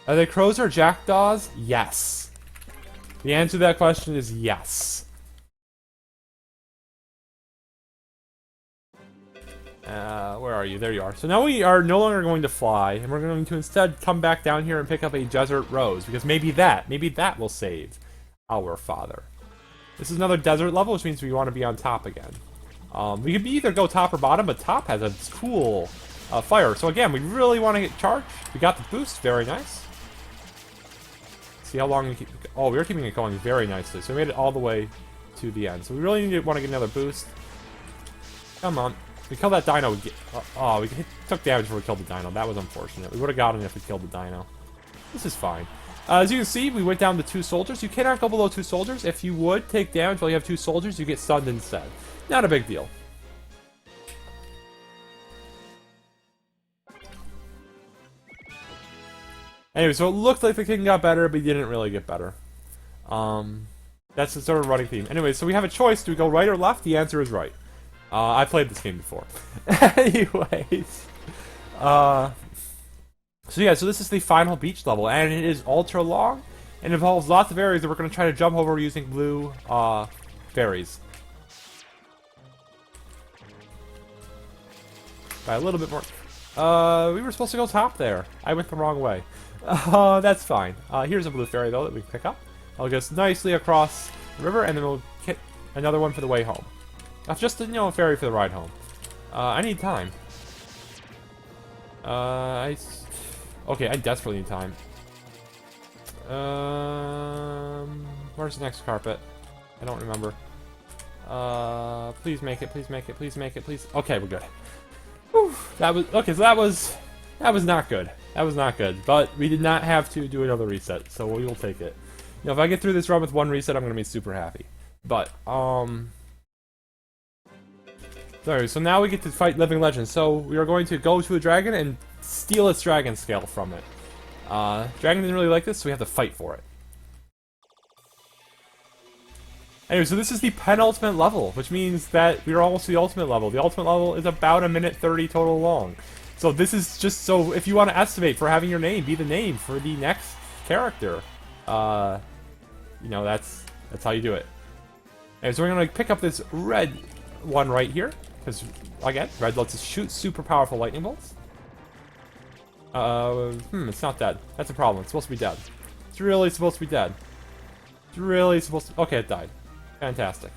Are they crows or jackdaws? Yes. The answer to that question is yes. Where are you? There you are. So now we are no longer going to fly, and we're going to instead come back down here and pick up a desert rose, because maybe that will save our father. This is another desert level, which means we want to be on top again. We could either go top or bottom, but top has a cool fire. So again, we really want to get charged. We got the boost. Very nice. See how long we keep... Oh, we were keeping it going very nicely. So we made it all the way to the end. So we really want to get another boost. Come on. We killed that dino. We took damage before we killed the dino. That was unfortunate. We would have gotten it if we killed the dino. This is fine. As you can see, we went down to 2 soldiers. You cannot go below 2 soldiers. If you would take damage while you have 2 soldiers, you get stunned instead. Not a big deal. Anyway, so it looked like the king got better, but he didn't really get better. That's the sort of running theme. Anyway, so we have a choice. Do we go right or left? The answer is right. I played this game before. Anyways. So yeah, so this is the final beach level, and it is ultra long, and involves lots of areas that we're going to try to jump over using blue, berries. By a little bit more... we were supposed to go top there. I went the wrong way. That's fine. Here's a blue fairy, though, that we can pick up. I'll get us nicely across the river, and then we'll get another one for the way home. That's just, a fairy for the ride home. I need time. Okay, I desperately need time. Where's the next carpet? I don't remember. Please make it, please make it, please make it, please. Okay, we're good. Whew, that was, okay, so that was not good. That was not good, but we did not have to do another reset, so we will take it. If I get through this run with 1 reset, I'm going to be super happy. But, sorry, so now we get to fight Living Legends. So we are going to go to a dragon and steal its dragon scale from it. Dragon didn't really like this, so we have to fight for it. Anyway, so this is the penultimate level, which means that we are almost to the ultimate level. The ultimate level is about 1:30 total long. So this is just so if you want to estimate for having your name be the name for the next character, that's how you do it. And so we're gonna pick up this red one right here, because again, red lets us shoot super powerful lightning bolts. It's not dead. That's a problem. It's supposed to be dead. It's really supposed to be dead. It's really supposed to... Okay, it died. Fantastic.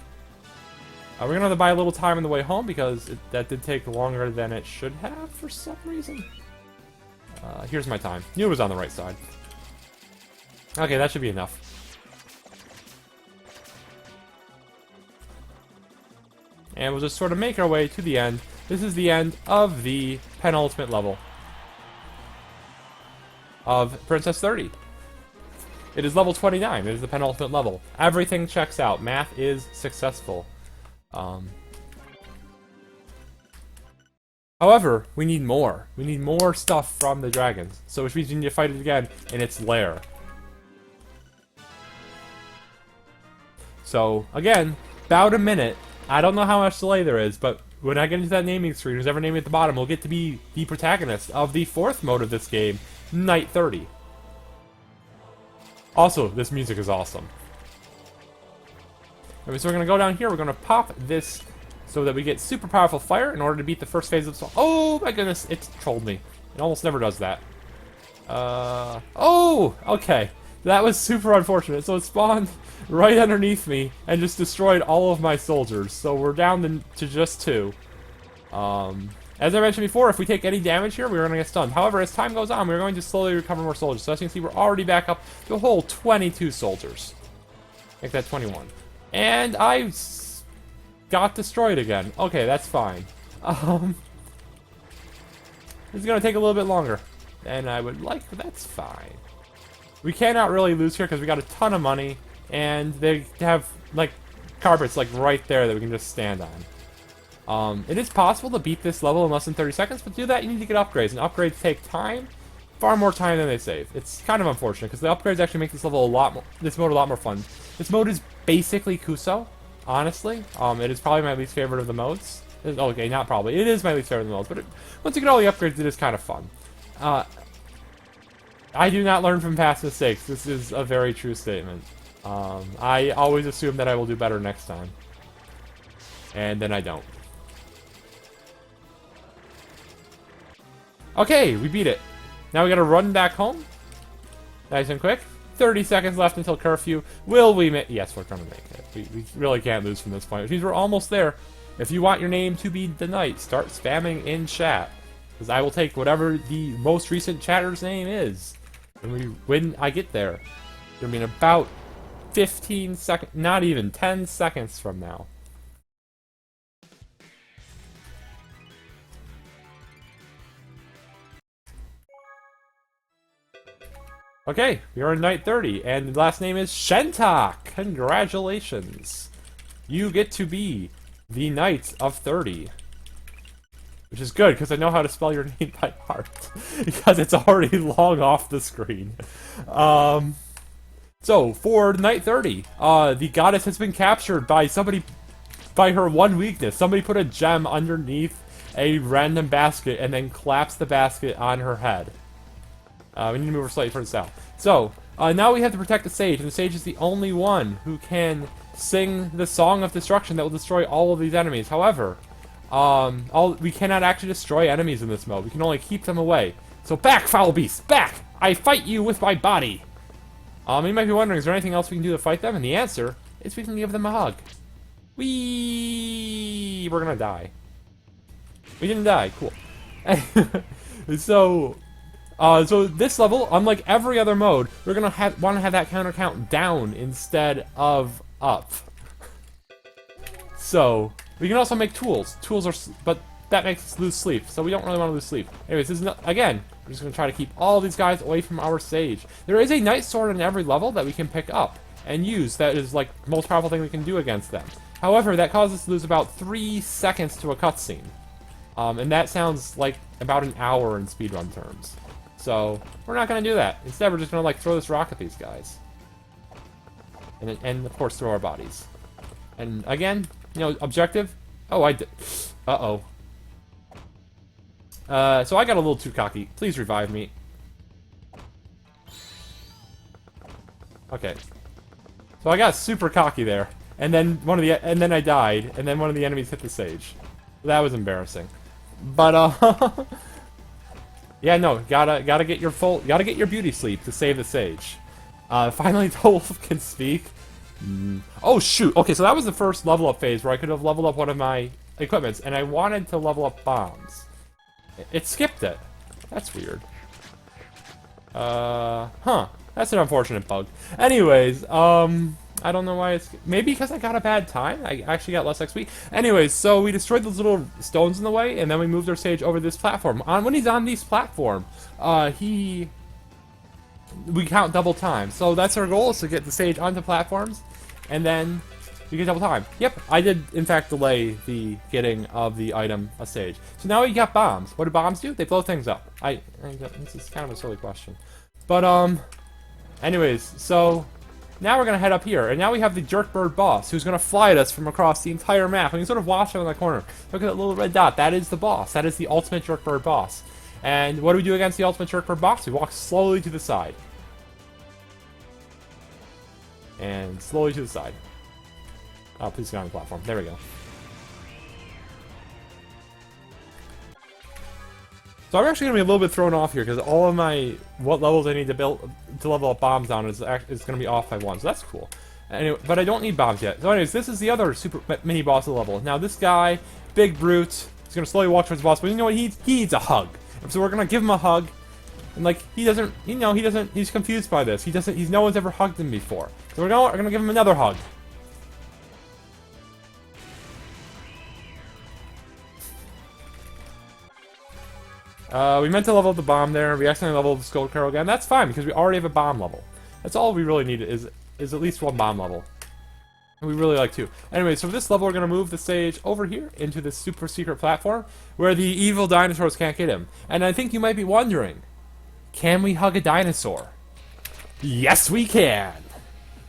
We're gonna have to buy a little time on the way home, because that did take longer than it should have for some reason. Here's my time. Knew it was on the right side. Okay, that should be enough. And we'll just sort of make our way to the end. This is the end of the penultimate level of Princess 30. It is level 29. It is the penultimate level. Everything checks out. Math is successful. However, we need more. We need more stuff from the dragons. So which means we need to fight it again in its lair. So, again, about a minute. I don't know how much delay there is, but when I get into that naming screen, who's ever naming at the bottom will get to be the protagonist of the 4th mode of this game, Night 30. Also, this music is awesome. Okay, so we're going to go down here, we're going to pop this so that we get super powerful fire in order to beat the first phase of the song. Oh my goodness, it's trolled me. It almost never does that. Oh, okay. That was super unfortunate. So it spawned right underneath me and just destroyed all of my soldiers. So we're down to just 2. As I mentioned before, if we take any damage here, we're going to get stunned. However, as time goes on, we're going to slowly recover more soldiers. So as you can see, we're already back up to a whole 22 soldiers. Make that 21. And I got destroyed again. Okay, that's fine. It's going to take a little bit longer than I would like, but that's fine. We cannot really lose here because we got a ton of money, and they have, like, carpets, like, right there that we can just stand on. It is possible to beat this level in less than 30 seconds, but to do that, you need to get upgrades, and upgrades take time, far more time than they save. It's kind of unfortunate, because the upgrades actually make this level a lot more, this mode a lot more fun. This mode is basically Kuso, honestly. It is probably my least favorite of the modes. Okay, not probably. It is my least favorite of the modes, but once you get all the upgrades, it is kind of fun. I do not learn from past mistakes. This is a very true statement. I always assume that I will do better next time. And then I don't. Okay, we beat it. Now we gotta run back home. Nice and quick. 30 seconds left until curfew. Will we make... Yes, we're gonna make it. We really can't lose from this point, which means we're almost there. If you want your name to be the Knight, start spamming in chat. Because I will take whatever the most recent chatter's name is. When I get there. It's gonna be in about 15 seconds, not even 10 seconds from now. Okay, we are in Night 30, and the last name is Shentak! Congratulations! You get to be the Knight of 30. Which is good, because I know how to spell your name by heart. Because it's already long off the screen. So, for Night 30, the goddess has been captured by somebody, by her one weakness. Somebody put a gem underneath a random basket and then collapsed the basket on her head. We need to move her slightly further south. So, now we have to protect the sage, and the sage is the only one who can sing the Song of Destruction that will destroy all of these enemies. However, we cannot actually destroy enemies in this mode. We can only keep them away. So back, foul beast, back! I fight you with my body! You might be wondering, is there anything else we can do to fight them? And the answer is we can give them a hug. We're gonna die. We didn't die, cool. So this level, unlike every other mode, we're gonna want to have that counter count down instead of up. So we can also make tools. Tools are, but that makes us lose sleep, so we don't really want to lose sleep. Anyways, this is not, again, we're just gonna try to keep all these guys away from our sage. There is a night sword in every level that we can pick up and use. That is like the most powerful thing we can do against them. However, that causes us to lose about 3 seconds to a cutscene, and that sounds like about an hour in speedrun terms. So we're not gonna do that. Instead, we're just gonna like throw this rock at these guys, and of course throw our bodies. And again, you know, objective. Oh, I did. Uh-oh. So I got a little too cocky. Please revive me. Okay. So I got super cocky there, and then and then I died, and then one of the enemies hit the sage. That was embarrassing. But yeah, no, gotta get your beauty sleep to save the sage. Finally, Dowolff can speak. Oh shoot! Okay, so that was the first level up phase where I could have leveled up one of my equipments, and I wanted to level up bombs. It skipped it. That's weird. Huh. That's an unfortunate bug. Anyways, I don't know why it's... Maybe because I got a bad time? I actually got less XP. Anyways, so we destroyed those little stones in the way, and then we moved our sage over this platform. When he's on this platform, we count double time. So that's our goal, is to get the sage onto platforms, and then You get double time. Yep, I did, in fact, delay the getting of the item a stage. So now we got bombs. What do bombs do? They blow things up. This is kind of a silly question. But, anyways, so now we're going to head up here. And now we have the Jerkbird boss, who's going to fly at us from across the entire map. And you can sort of watch him in the corner. Look at that little red dot. That is the boss. That is the ultimate Jerkbird boss. And what do we do against the ultimate Jerkbird boss? We walk slowly to the side. And slowly to the side. Oh, please get on the platform. There we go. So I'm actually going to be a little bit thrown off here because all of my what levels I need to build to level up bombs on is going to be off by one. So that's cool. Anyway, but I don't need bombs yet. So anyways, this is the other super mini boss of the level. Now this guy, big brute, is going to slowly walk towards the boss, but you know what? He needs a hug. So we're going to give him a hug. And like he doesn't, he's confused by this. No one's ever hugged him before. So we're going to give him another hug. We meant to level up the bomb there. We accidentally leveled the Skull Carol again. That's fine, because we already have a bomb level. That's all we really need is at least one bomb level. And we really like two. Anyway, so for this level, we're going to move the stage over here into this super secret platform where the evil dinosaurs can't get him. And I think you might be wondering, can we hug a dinosaur? Yes, we can!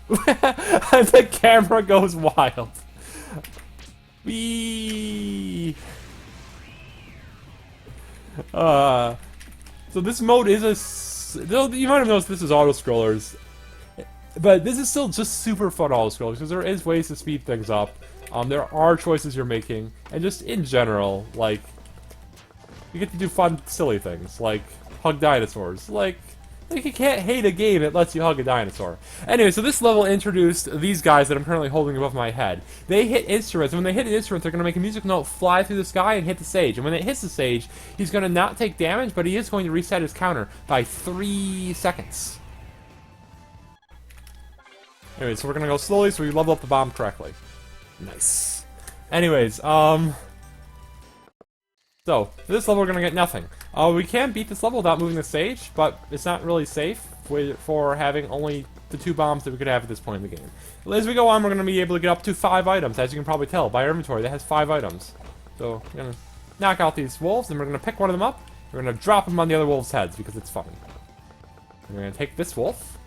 The camera goes wild. Whee! So this mode is you might have noticed this is auto-scrollers, but this is still just super fun auto-scrollers, because there is ways to speed things up, there are choices you're making, and just in general, like, you get to do fun, silly things, like hug dinosaurs, like you can't hate a game that lets you hug a dinosaur. Anyway, so this level introduced these guys that I'm currently holding above my head. They hit instruments, and when they hit an instrument, they're going to make a musical note fly through the sky and hit the stage. And when it hits the stage, he's going to not take damage, but he is going to reset his counter by 3 seconds. Anyway, so we're going to go slowly so we level up the bomb correctly. Nice. Anyways, so, for this level we're going to get nothing. We can beat this level without moving the stage, but it's not really safe for having only the 2 bombs that we could have at this point in the game. As we go on, we're going to be able to get up to 5 items, as you can probably tell by our inventory. That has 5 items. So, we're going to knock out these wolves, and we're going to pick one of them up. We're going to drop them on the other wolves' heads, because it's fun. We're going to take this wolf,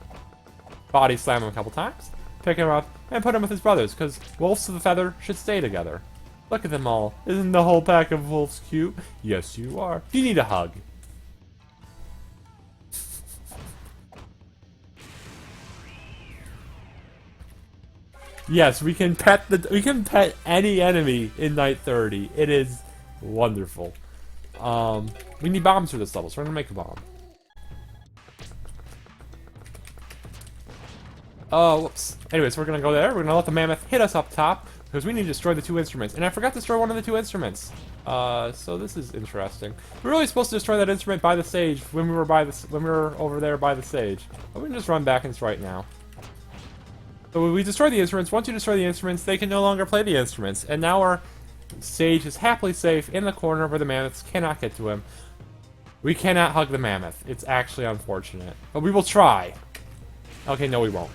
body slam him a couple times, pick him up, and put him with his brothers, because wolves of the feather should stay together. Look at them all. Isn't the whole pack of wolves cute? Yes, you are. You need a hug. Yes, we can pet any enemy in Night 30. It is wonderful. We need bombs for this level, so we're gonna make a bomb. Oh, whoops. Anyways, we're gonna go there. We're gonna let the mammoth hit us up top, because we need to destroy the 2 instruments. And I forgot to destroy one of the 2 instruments. So this is interesting. We were really supposed to destroy that instrument by the stage when we were over there by the stage. But we can just run back and right now. So when we destroy the instruments, once you destroy the instruments, they can no longer play the instruments. And now our stage is happily safe in the corner where the mammoths cannot get to him. We cannot hug the mammoth. It's actually unfortunate. But we will try. Okay, no we won't.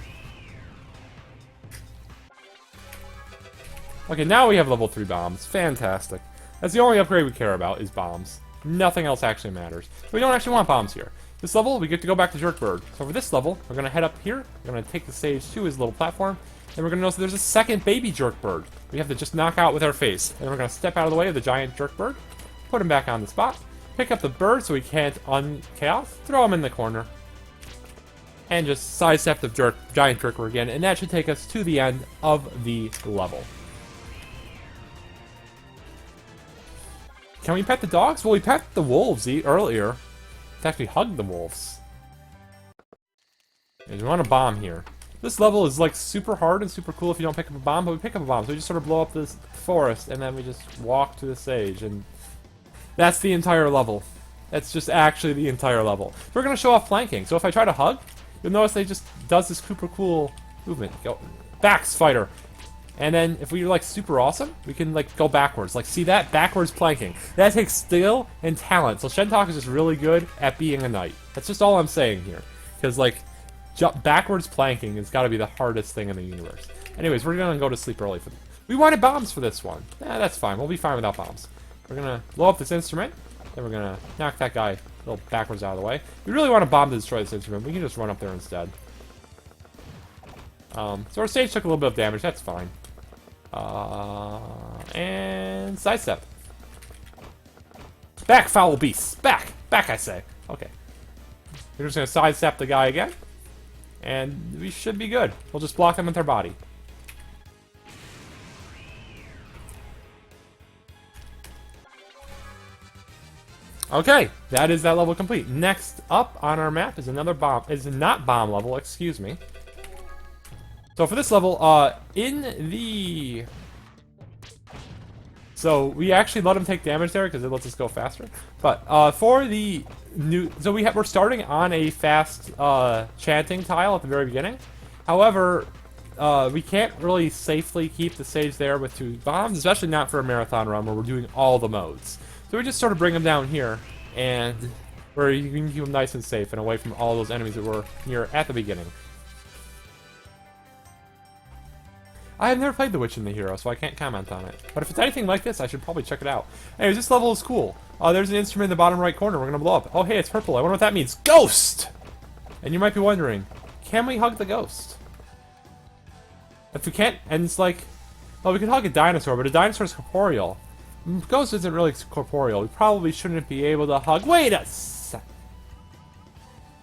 Okay, now we have level 3 bombs. Fantastic. That's the only upgrade we care about, is bombs. Nothing else actually matters. We don't actually want bombs here. This level, we get to go back to Jerkbird. So for this level, we're going to head up here. We're going to take the stage to his little platform. And we're going to notice that there's a second baby Jerkbird. We have to just knock out with our face. And we're going to step out of the way of the giant Jerkbird. Put him back on the spot. Pick up the bird so he can't un-chaos. Throw him in the corner. And just sidestep the giant Jerkbird again. And that should take us to the end of the level. Can we pet the dogs? Well, we pet the wolves earlier. To actually hug the wolves. And we want a bomb here. This level is like super hard and super cool if you don't pick up a bomb, but we pick up a bomb. So we just sort of blow up this forest and then we just walk to the stage. And that's the entire level. That's just actually the entire level. So we're going to show off flanking. So if I try to hug, you'll notice they just does this super cool movement. Go backs fighter. And then, if we're, like, super awesome, we can, like, go backwards. Like, see that? Backwards planking. That takes skill and talent. So Shentok is just really good at being a knight. That's just all I'm saying here. Because, like, jump backwards planking has got to be the hardest thing in the universe. Anyways, we're gonna go to sleep early for this. We wanted bombs for this one. That's fine. We'll be fine without bombs. We're gonna blow up this instrument. Then we're gonna knock that guy a little backwards out of the way. We really want a bomb to destroy this instrument. We can just run up there instead. So our stage took a little bit of damage. That's fine. And sidestep. Back, foul beasts. Back. Back, I say. Okay. We're just gonna sidestep the guy again. And we should be good. We'll just block them with our body. Okay, that is that level complete. Next up on our map is another bomb. Is not bomb level, excuse me. So for this level, so we actually let him take damage there because it lets us go faster. But for the new, so we're starting on a fast chanting tile at the very beginning. However, we can't really safely keep the stage there with 2 bombs, especially not for a marathon run where we're doing all the modes. So we just sort of bring them down here, and where you can keep them nice and safe and away from all those enemies that were near at the beginning. I have never played The Witch and the Hero, so I can't comment on it. But if it's anything like this, I should probably check it out. Anyways, this level is cool. There's an instrument in the bottom right corner we're going to blow up. Oh, hey, it's purple. I wonder what that means. Ghost! And you might be wondering, can we hug the ghost? If we can't, and it's like, well, we can hug a dinosaur, but a dinosaur is corporeal. Ghost isn't really corporeal. We probably shouldn't be able to hug. Wait a sec.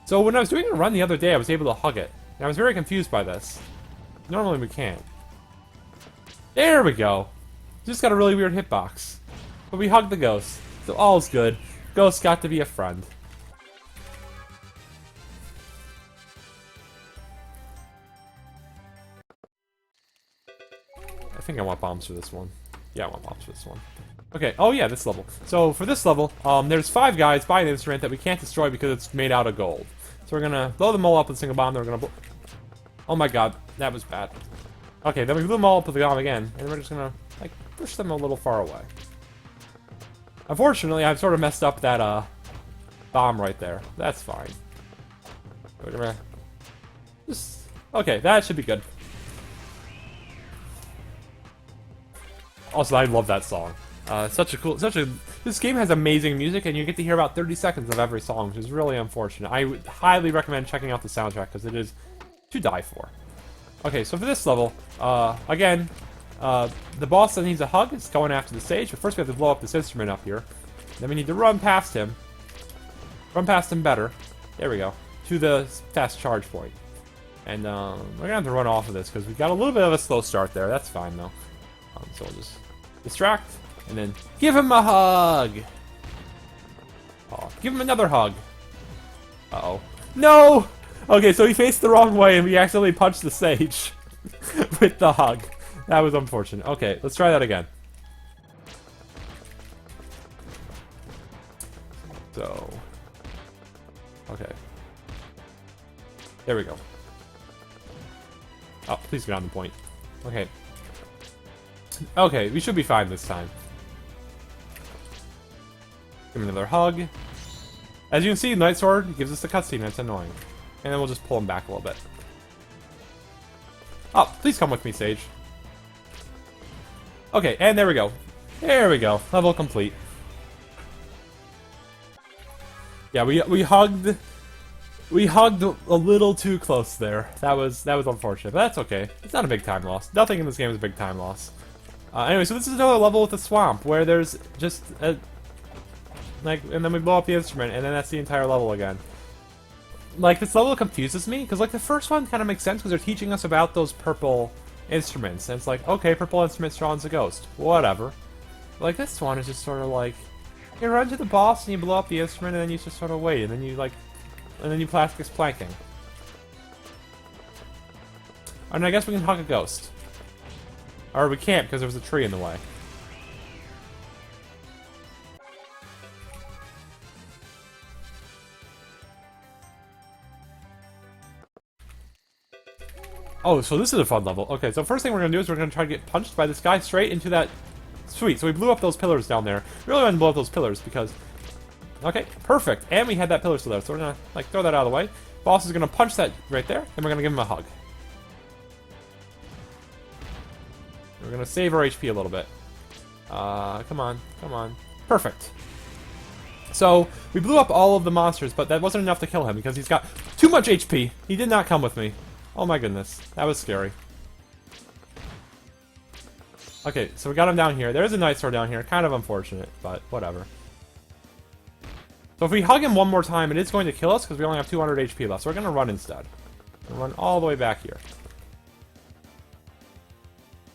So when I was doing a run the other day, I was able to hug it. And I was very confused by this. Normally we can't. There we go. Just got a really weird hitbox. But we hugged the ghost. So all's good. Ghost got to be a friend. I think I want bombs for this one. Yeah, I want bombs for this one. Okay, oh yeah, this level. So for this level, there's 5 guys by an instrument that we can't destroy because it's made out of gold. So we're gonna blow them all up with a single bomb, then we're gonna oh my god, that was bad. Okay, then we blew them all up with the bomb again, and we're just gonna, like, push them a little far away. Unfortunately, I've sort of messed up that, bomb right there. That's fine. We're gonna just... Okay, that should be good. Also, I love that song. This game has amazing music, and you get to hear about 30 seconds of every song, which is really unfortunate. I would highly recommend checking out the soundtrack, because it is to die for. Okay, so for this level, again, the boss that needs a hug is going after the stage, but first we have to blow up this instrument up here. Then we need to run past him. Run past him better. There we go. To the fast charge point. And we're going to have to run off of this, because we got a little bit of a slow start there. That's fine, though. So we'll just distract, and then give him a hug! Oh, give him another hug. Uh-oh. No! Okay, so he faced the wrong way, and we accidentally punched the stage with the hug. That was unfortunate. Okay, let's try that again. So... Okay. There we go. Oh, please get on the point. Okay. Okay, we should be fine this time. Give him another hug. As you can see, Night Sword gives us the cutscene, and it's annoying. And then we'll just pull him back a little bit. Oh, please come with me, Sage. Okay, and there we go. There we go. Level complete. Yeah, we hugged a little too close there. That was unfortunate, but that's okay. It's not a big time loss. Nothing in this game is a big time loss. Anyway, so this is another level with a swamp where there's just a, like, and then we blow up the instrument, and then that's the entire level again. Like, this level confuses me because, like, the first one kind of makes sense because they're teaching us about those purple instruments, and it's like, okay, purple instrument spawns a ghost, whatever. Like, this one is just sort of like, you run to the boss and you blow up the instrument, and then you just sort of wait, and then you like, and then you practice planking. And I guess we can hug a ghost. Or we can't because there was a tree in the way. Oh, so this is a fun level. Okay, so first thing we're going to do is we're going to try to get punched by this guy straight into that... Sweet, so we blew up those pillars down there. We really want to blow up those pillars because Okay, perfect. And we had that pillar still there, so we're gonna like throw that out of the way. Boss is gonna punch that right there, and we're gonna give him a hug. We're gonna save our HP a little bit. Come on, come on. Perfect. So, we blew up all of the monsters, but that wasn't enough to kill him because he's got too much HP. He did not come with me. Oh my goodness. That was scary. Okay, so we got him down here. There's a Night Sword down here. Kind of unfortunate, but whatever. So if we hug him one more time, it is going to kill us because we only have 200 HP left. So we're going to run instead. We'll run all the way back here.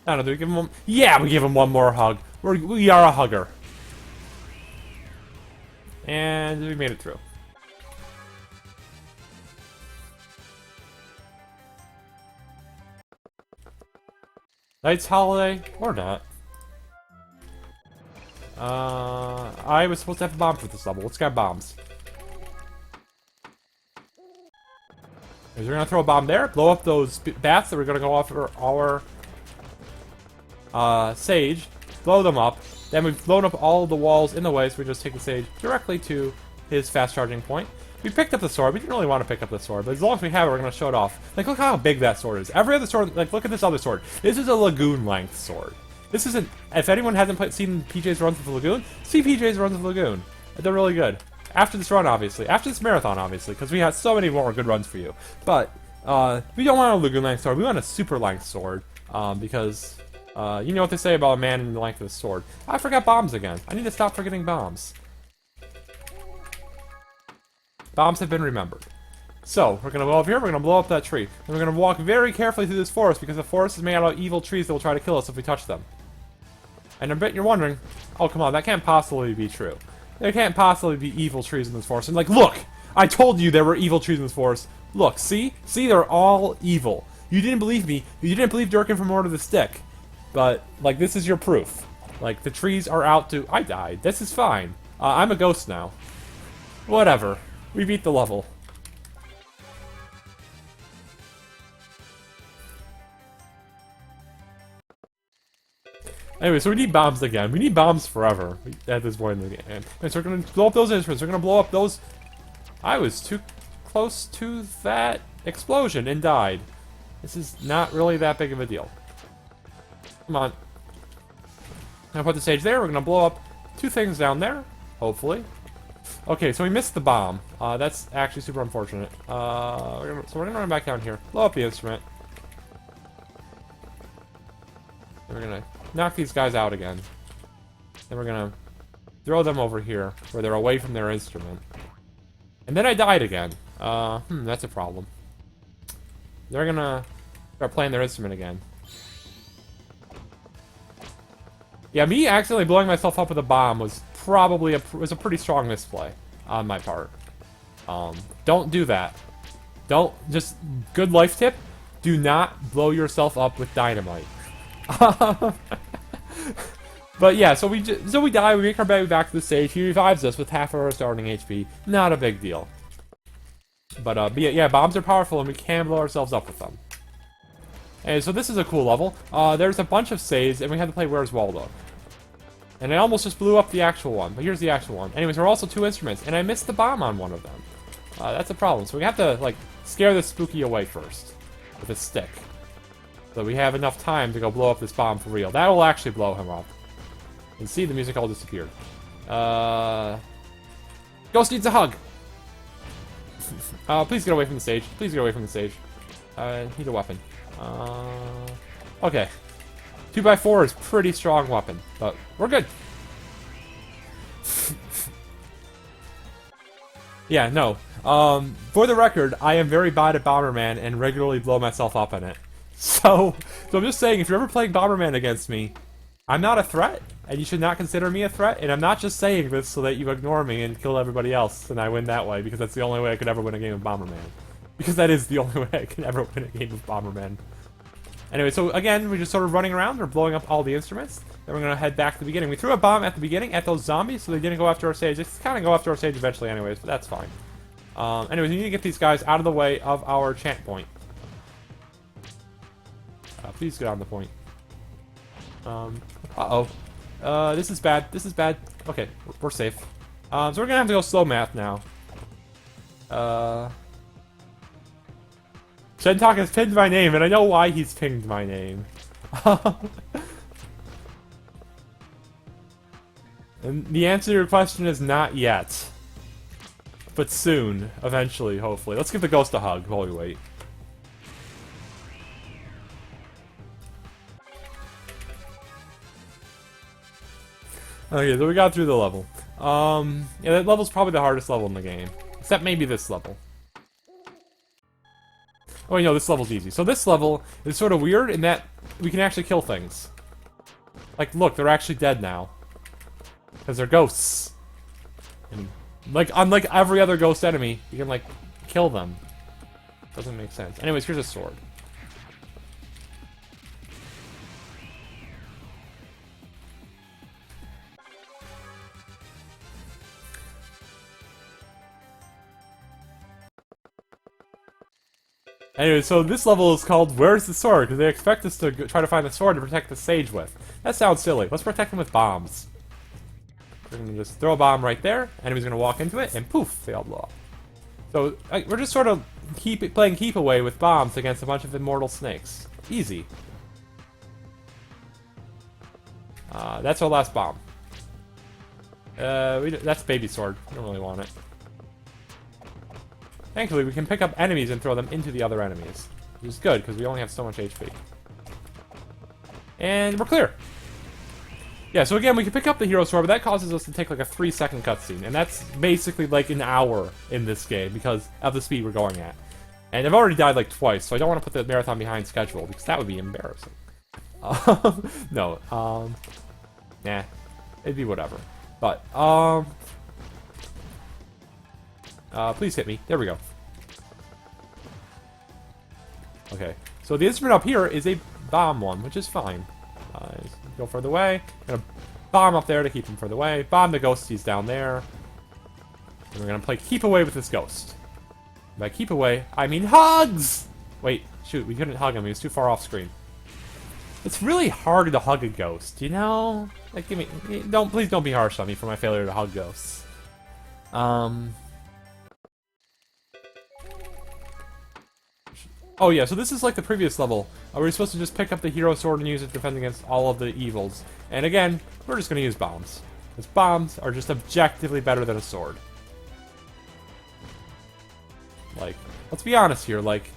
I don't know, do we give him one? Yeah, we give him one more hug. We are a hugger. And we made it through. Night's Holiday, or not. I was supposed to have a bomb for this level. Let's get bombs. We're gonna throw a bomb there, blow up those bats that were gonna go off our sage, blow them up. Then we've blown up all the walls in the way, so we just take the sage directly to his fast charging point. We picked up the sword. We didn't really want to pick up the sword, but as long as we have it, we're going to show it off. Like, look how big that sword is. Every other sword, like, look at this other sword. This is a Lagoon-length sword. This isn't... If anyone hasn't seen PJ's runs of the Lagoon, see PJ's runs of the Lagoon. They're really good. After this run, obviously. After this marathon, obviously, because we had so many more good runs for you. But, we don't want a Lagoon-length sword. We want a super-length sword, because... you know what they say about a man in the length of his sword. I forgot bombs again. I need to stop forgetting bombs. Bombs have been remembered. So, we're going to go over here, we're going to blow up that tree. And we're going to walk very carefully through this forest, because the forest is made out of evil trees that will try to kill us if we touch them. And I bet you're wondering, oh come on, that can't possibly be true. There can't possibly be evil trees in this forest. And like, look! I told you there were evil trees in this forest. Look, see? See, they're all evil. You didn't believe me. You didn't believe Durkin from Lord of the Stick. But, like, this is your proof. Like, the trees are out to... I died. This is fine. I'm a ghost now. Whatever. We beat the level. Anyway, so we need bombs again. We need bombs forever at this point in the game. And so we're going to blow up those instruments. We're going to blow up those... I was too close to that explosion and died. This is not really that big of a deal. Come on. I'm gonna put the stage there. We're gonna blow up two things down there. Hopefully. Okay, so we missed the bomb. That's actually super unfortunate. So we're gonna run back down here. Blow up the instrument. And we're gonna knock these guys out again. Then we're gonna throw them over here, where they're away from their instrument. And then I died again. That's a problem. They're gonna start playing their instrument again. Yeah, me accidentally blowing myself up with a bomb was probably a pretty strong misplay on my part. Don't do that. Don't, just, good life tip, do not blow yourself up with dynamite. But yeah, so we die, we make our way back to the stage, he revives us with half of our starting HP, not a big deal. But yeah, bombs are powerful and we can blow ourselves up with them. And so this is a cool level. There's a bunch of saves, and we had to play Where's Waldo. And I almost just blew up the actual one, but here's the actual one. Anyways, there are also two instruments, and I missed the bomb on one of them. That's a problem. So we have to, like, scare this spooky away first with a stick. So we have enough time to go blow up this bomb for real. That will actually blow him up. And see, the music all disappeared. Ghost needs a hug! Please get away from the stage. Please get away from the stage. Need a weapon. Okay. 2x4 is pretty strong weapon, but we're good. Yeah, no. For the record, I am very bad at Bomberman and regularly blow myself up in it. So I'm just saying, if you're ever playing Bomberman against me, I'm not a threat, and you should not consider me a threat, and I'm not just saying this so that you ignore me and kill everybody else, and I win that way, because that's the only way I could ever win a game of Bomberman. Because that is the only way I can ever win a game of Bomberman. Anyway, so again, we're just sort of running around, we're blowing up all the instruments, then we're gonna head back to the beginning. We threw a bomb at the beginning at those zombies, so they didn't go after our stage. They kind of go after our stage eventually anyways, but that's fine. Anyways, we need to get these guys out of the way of our chant point. Please get on the point. Uh-oh. This is bad. This is bad. Okay, we're safe. So we're gonna have to go slow math now. Shentok has pinned my name, and I know why he's pinned my name. And the answer to your question is not yet. But soon, eventually, hopefully. Let's give the ghost a hug while we wait. Okay, so we got through the level. Yeah, that level's probably the hardest level in the game. Except maybe this level. Oh, wait, no, this level's easy. So this level is sort of weird in that we can actually kill things. Like, look, they're actually dead now. Because they're ghosts. And, like, unlike every other ghost enemy, you can, like, kill them. Doesn't make sense. Anyways, here's a sword. Anyway, so this level is called Where's the Sword? Because they expect us to try to find the sword to protect the sage with. That sounds silly. Let's protect them with bombs. We're going to just throw a bomb right there. Enemy's going to walk into it, and poof, they all blow up. So, we're just sort of playing keep away with bombs against a bunch of immortal snakes. Easy. That's our last bomb. That's baby sword. I don't really want it. Thankfully, we can pick up enemies and throw them into the other enemies. Which is good, because we only have so much HP. And we're clear! Yeah, so again, we can pick up the hero sword, but that causes us to take like a 3-second cutscene. And that's basically like an hour in this game, because of the speed we're going at. And I've already died like twice, so I don't want to put the marathon behind schedule, because that would be embarrassing. Nah. It'd be whatever. But, please hit me. There we go. Okay. So the instrument up here is a bomb one, which is fine. Go further away. Gonna bomb up there to keep him further away. Bomb the ghosties down there. And we're gonna play keep away with this ghost. By keep away, I mean hugs! Wait, shoot, we couldn't hug him. He was too far off screen. It's really hard to hug a ghost, you know? Like, please don't be harsh on me for my failure to hug ghosts. Oh yeah, so this is like the previous level, where you're supposed to just pick up the hero sword and use it to defend against all of the evils. And again, we're just gonna use bombs. Because bombs are just objectively better than a sword. Like, let's be honest here, like,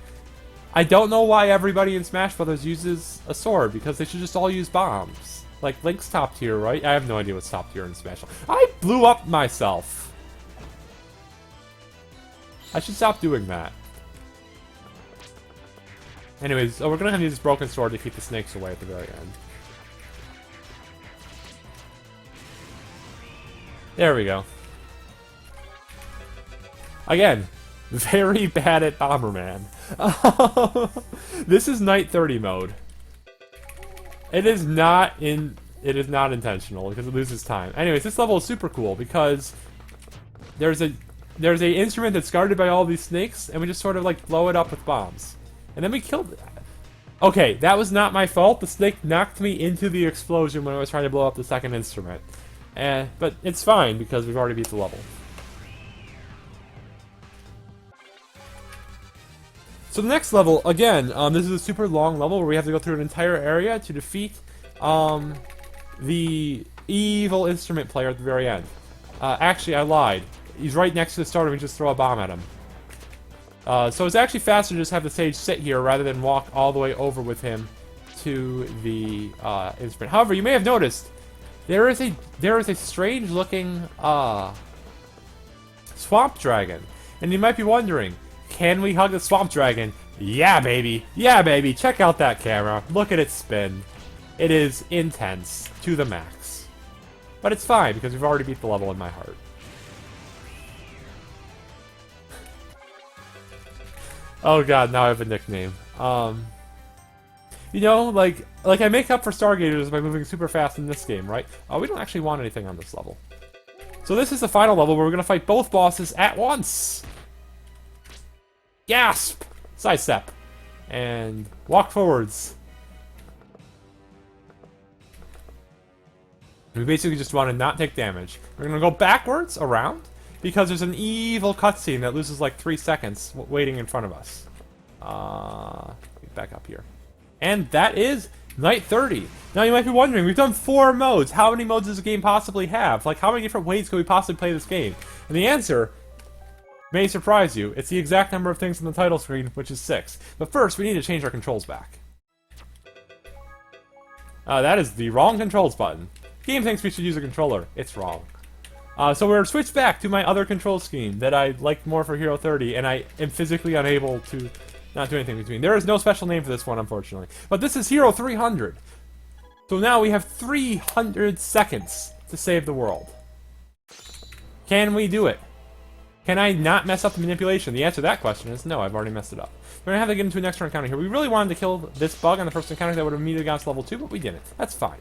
I don't know why everybody in Smash Brothers uses a sword, because they should just all use bombs. Like, Link's top tier, right? I have no idea what's top tier in Smash. I blew up myself! I should stop doing that. Anyways, so we're gonna have to use this broken sword to keep the snakes away at the very end. There we go. Again, very bad at Bomberman. This is Night 30 mode. It is not intentional because it loses time. Anyways, this level is super cool because there's a instrument that's guarded by all these snakes, and we just sort of like blow it up with bombs. And then we killed it. Okay, that was not my fault. The snake knocked me into the explosion when I was trying to blow up the second instrument. But it's fine, because we've already beat the level. So the next level, again, this is a super long level where we have to go through an entire area to defeat the evil instrument player at the very end. Actually, I lied. He's right next to the starter, and we just throw a bomb at him. So it's actually faster to just have the sage sit here rather than walk all the way over with him to the instrument. However, you may have noticed there is a strange looking swamp dragon, and you might be wondering, can we hug the swamp dragon? Yeah, baby. Yeah, baby. Check out that camera. Look at it spin. It is intense to the max, but it's fine because we've already beat the level in my heart. Oh god, now I have a nickname. You know, like I make up for Stargaters by moving super fast in this game, right? We don't actually want anything on this level. So this is the final level where we're gonna fight both bosses at once! Gasp! Sidestep. And walk forwards. We basically just want to not take damage. We're going to go backwards around because there's an evil cutscene that loses like 3 seconds waiting in front of us. Back up here. And that is Night 30. Now you might be wondering, we've done 4 modes. How many modes does the game possibly have? Like, how many different ways could we possibly play this game? And the answer may surprise you. It's the exact number of things on the title screen, which is 6. But first, we need to change our controls back. That is the wrong controls button. The game thinks we should use a controller. It's wrong. So we're switched back to my other control scheme that I liked more for Hero 30, and I am physically unable to not do anything between. There is no special name for this one, unfortunately. But this is Hero 300. So now we have 300 seconds to save the world. Can we do it? Can I not mess up the manipulation? The answer to that question is no, I've already messed it up. We're going to have to get into an extra encounter here. We really wanted to kill this bug on the first encounter that would have immediately got us to level 2, but we didn't. That's fine.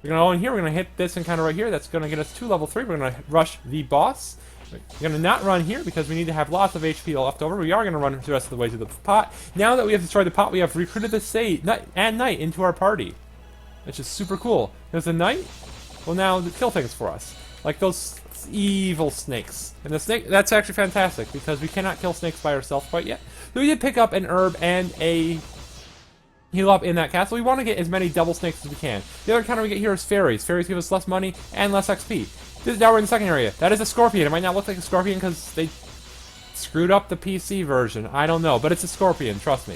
We're going to go in here, we're going to hit this encounter right here. That's going to get us to level 3. We're going to rush the boss. We're going to not run here because we need to have lots of HP left over. We are going to run the rest of the way to the pot. Now that we have destroyed the pot, we have recruited the Knight into our party, which is super cool. Because the Knight will now kill things for us. Like those evil snakes. And the snake, that's actually fantastic because we cannot kill snakes by ourselves quite yet. So we did pick up an herb and a heal up in that castle. We want to get as many double snakes as we can. The other encounter we get here is fairies. Fairies give us less money and less XP. Now we're in the second area. That is a scorpion. It might not look like a scorpion because they screwed up the PC version. I don't know, but it's a scorpion, trust me.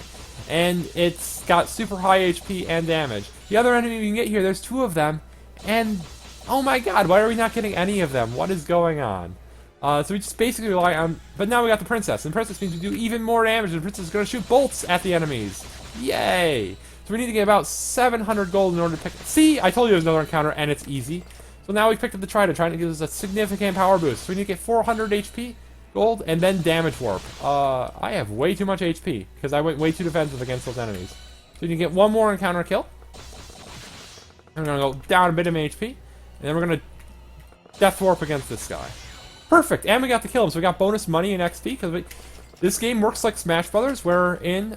And it's got super high HP and damage. The other enemy we can get here, there's 2 of them, and oh my god, why are we not getting any of them? What is going on? So we just basically rely on... But now we got the princess, and the princess means we do even more damage, and the princess is going to shoot bolts at the enemies. Yay! So we need to get about 700 gold in order to pick... See? I told you there's another encounter, and it's easy. So now we picked up the Trident, trying to give us a significant power boost. So we need to get 400 HP, gold, and then damage warp. I have way too much HP, because I went way too defensive against those enemies. So we need to get one more encounter kill. I'm going to go down a bit of HP, and then we're going to death warp against this guy. Perfect, and we got to kill him, so we got bonus money and XP, because this game works like Smash Brothers, wherein,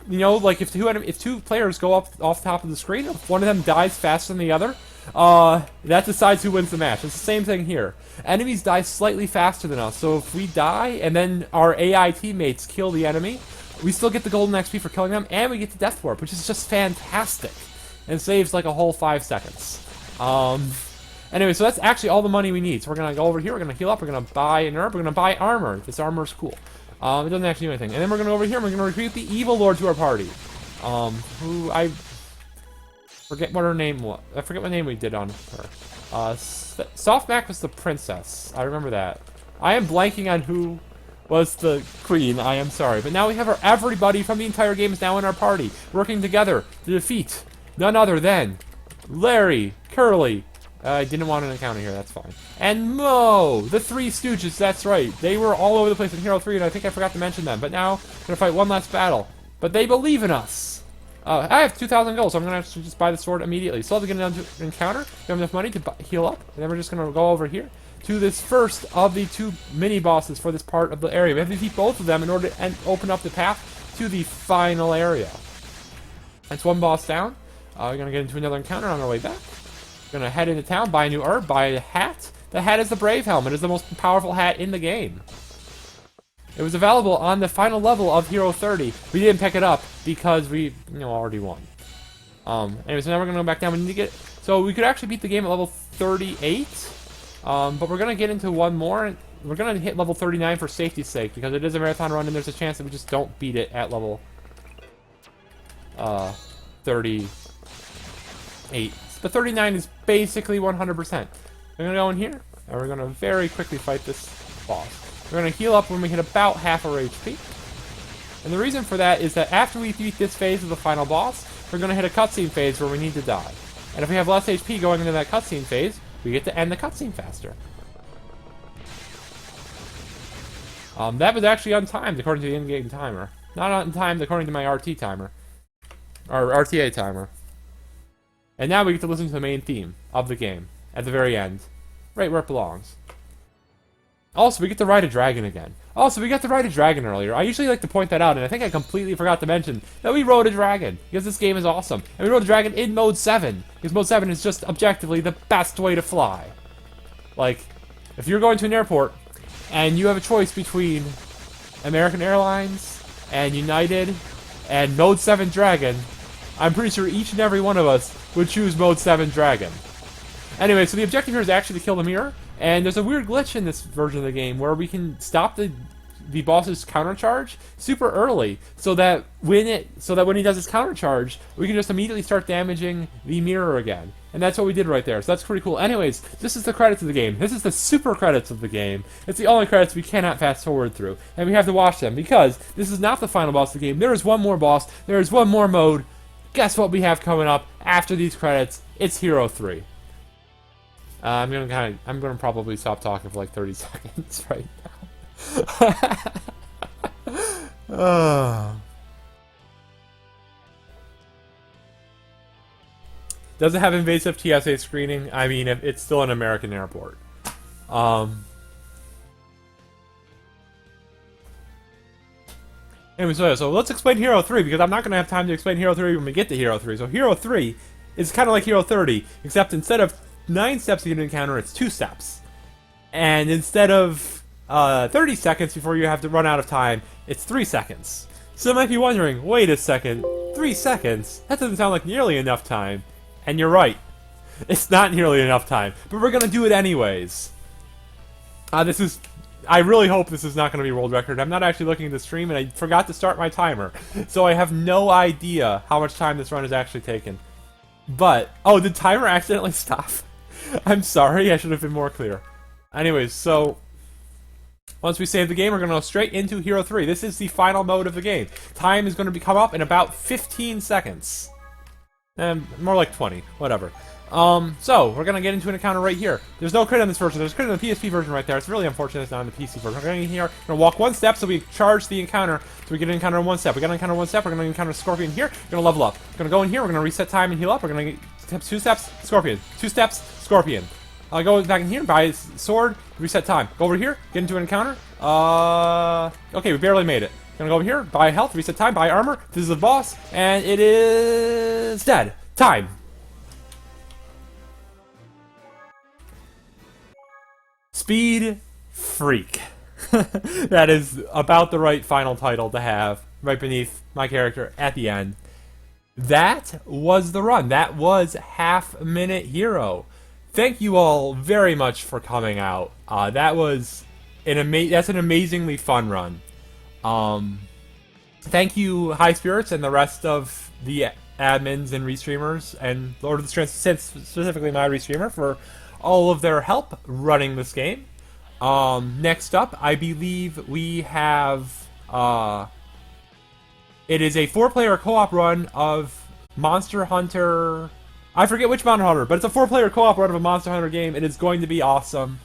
you know, like if 2 players go up off the top of the screen, if one of them dies faster than the other, that decides who wins the match. It's the same thing here. Enemies die slightly faster than us, so if we die, and then our AI teammates kill the enemy, we still get the golden XP for killing them, and we get the death warp, which is just fantastic. And saves like a whole 5 seconds. Anyway, so that's actually all the money we need. So we're going to go over here, we're going to heal up, we're going to buy an herb, we're going to buy armor. This armor is cool. It doesn't actually do anything. And then we're going to go over here, and we're going to recruit the evil lord to our party. Who I forget what her name was. I forget what name we did on her. Softback was the princess. I remember that. I am blanking on who was the queen. I am sorry. But now we have everybody from the entire game is now in our party, working together to defeat none other than Larry, Curly. I didn't want an encounter here, that's fine. And Mo, the 3 Stooges, that's right. They were all over the place in Hero 3, and I think I forgot to mention them. But now, we're going to fight one last battle. But they believe in us. I have 2,000 gold, so I'm going to have to just buy the sword immediately. So I'll have to get another encounter, we have enough money to heal up, and then we're just going to go over here to this first of the 2 mini-bosses for this part of the area. We have to defeat both of them in order to open up the path to the final area. That's one boss down. We're going to get into another encounter on our way back. We're going to head into town, buy a new herb, buy a hat. The hat is the Brave Helmet. It's the most powerful hat in the game. It was available on the final level of Hero 30. We didn't pick it up because we, already won. Anyway, so now we're going to go back down. We need to get... So we could actually beat the game at level 38. But we're going to get into one more. We're going to hit level 39 for safety's sake because it is a marathon run and there's a chance that we just don't beat it at level 38. But 39 is basically 100%. We're going to go in here, and we're going to very quickly fight this boss. We're going to heal up when we hit about half our HP. And the reason for that is that after we beat this phase of the final boss, we're going to hit a cutscene phase where we need to die. And if we have less HP going into that cutscene phase, we get to end the cutscene faster. That was actually untimed according to the in-game timer. Not untimed according to my RT timer. Or RTA timer. And now we get to listen to the main theme of the game at the very end, right where it belongs. Also, we get to ride a dragon again. Also, we got to ride a dragon earlier. I usually like to point that out, and I think I completely forgot to mention that we rode a dragon, because this game is awesome. And we rode a dragon in Mode 7, because Mode 7 is just objectively the best way to fly. Like, if you're going to an airport, and you have a choice between American Airlines, and United, and Mode 7 Dragon, I'm pretty sure each and every one of us would choose Mode 7 Dragon. Anyway, so the objective here is actually to kill the mirror. And there's a weird glitch in this version of the game where we can stop the boss's countercharge super early, so that when he does his countercharge, we can just immediately start damaging the mirror again. And that's what we did right there. So that's pretty cool. Anyways, this is the credits of the game. This is the super credits of the game. It's the only credits we cannot fast forward through, and we have to watch them because this is not the final boss of the game. There is one more boss. There is one more mode. Guess what we have coming up after these credits? It's Hero 3. I'm gonna probably stop talking for like 30 seconds right now. Does it have invasive TSA screening? I mean, it's still an American airport. Anyway, so let's explain Hero 3, because I'm not going to have time to explain Hero 3 when we get to Hero 3. So Hero 3 is kind of like Hero 30, except instead of 9 steps you can encounter, it's 2 steps. And instead of 30 seconds before you have to run out of time, it's 3 seconds. So you might be wondering, wait a second, 3 seconds? That doesn't sound like nearly enough time. And you're right. It's not nearly enough time. But we're going to do it anyways. I really hope this is not going to be world record. I'm not actually looking at the stream, and I forgot to start my timer. So I have no idea how much time this run has actually taken. But, oh, did timer accidentally stop? I'm sorry, I should have been more clear. Anyways, so once we save the game, we're going to go straight into Hero 3. This is the final mode of the game. Time is going to come up in about 15 seconds. More like 20, whatever. So, we're going to get into an encounter right here. There's no crit on this version. There's crit on the PSP version right there. It's really unfortunate it's not on the PC version. We're going to get here. We're going to walk 1 step so we charge the encounter. So we get an encounter in 1 step. We got an encounter in 1 step. We're going to encounter a Scorpion here. We're going to level up. We're going to go in here. We're going to reset time and heal up. We're going to get 2 steps, Scorpion. 2 steps, Scorpion. Go back in here, buy his sword, reset time. Go over here, get into an encounter. Okay, we barely made it. Gonna go over here, buy health, reset time, buy armor. This is the boss, and it is dead. Time. Speed Freak. That is about the right final title to have right beneath my character at the end. That was the run. That was Half Minute Hero. Thank you all very much for coming out. That was that's an amazingly fun run. Thank you, High Spirits, and the rest of the admins and restreamers, and Lord of the Strands, specifically my restreamer, for all of their help running this game. Next up, I believe we have it is a 4-player co-op run of Monster Hunter. I forget which Monster Hunter, but it's a 4-player co-op run of a Monster Hunter game. It is going to be awesome.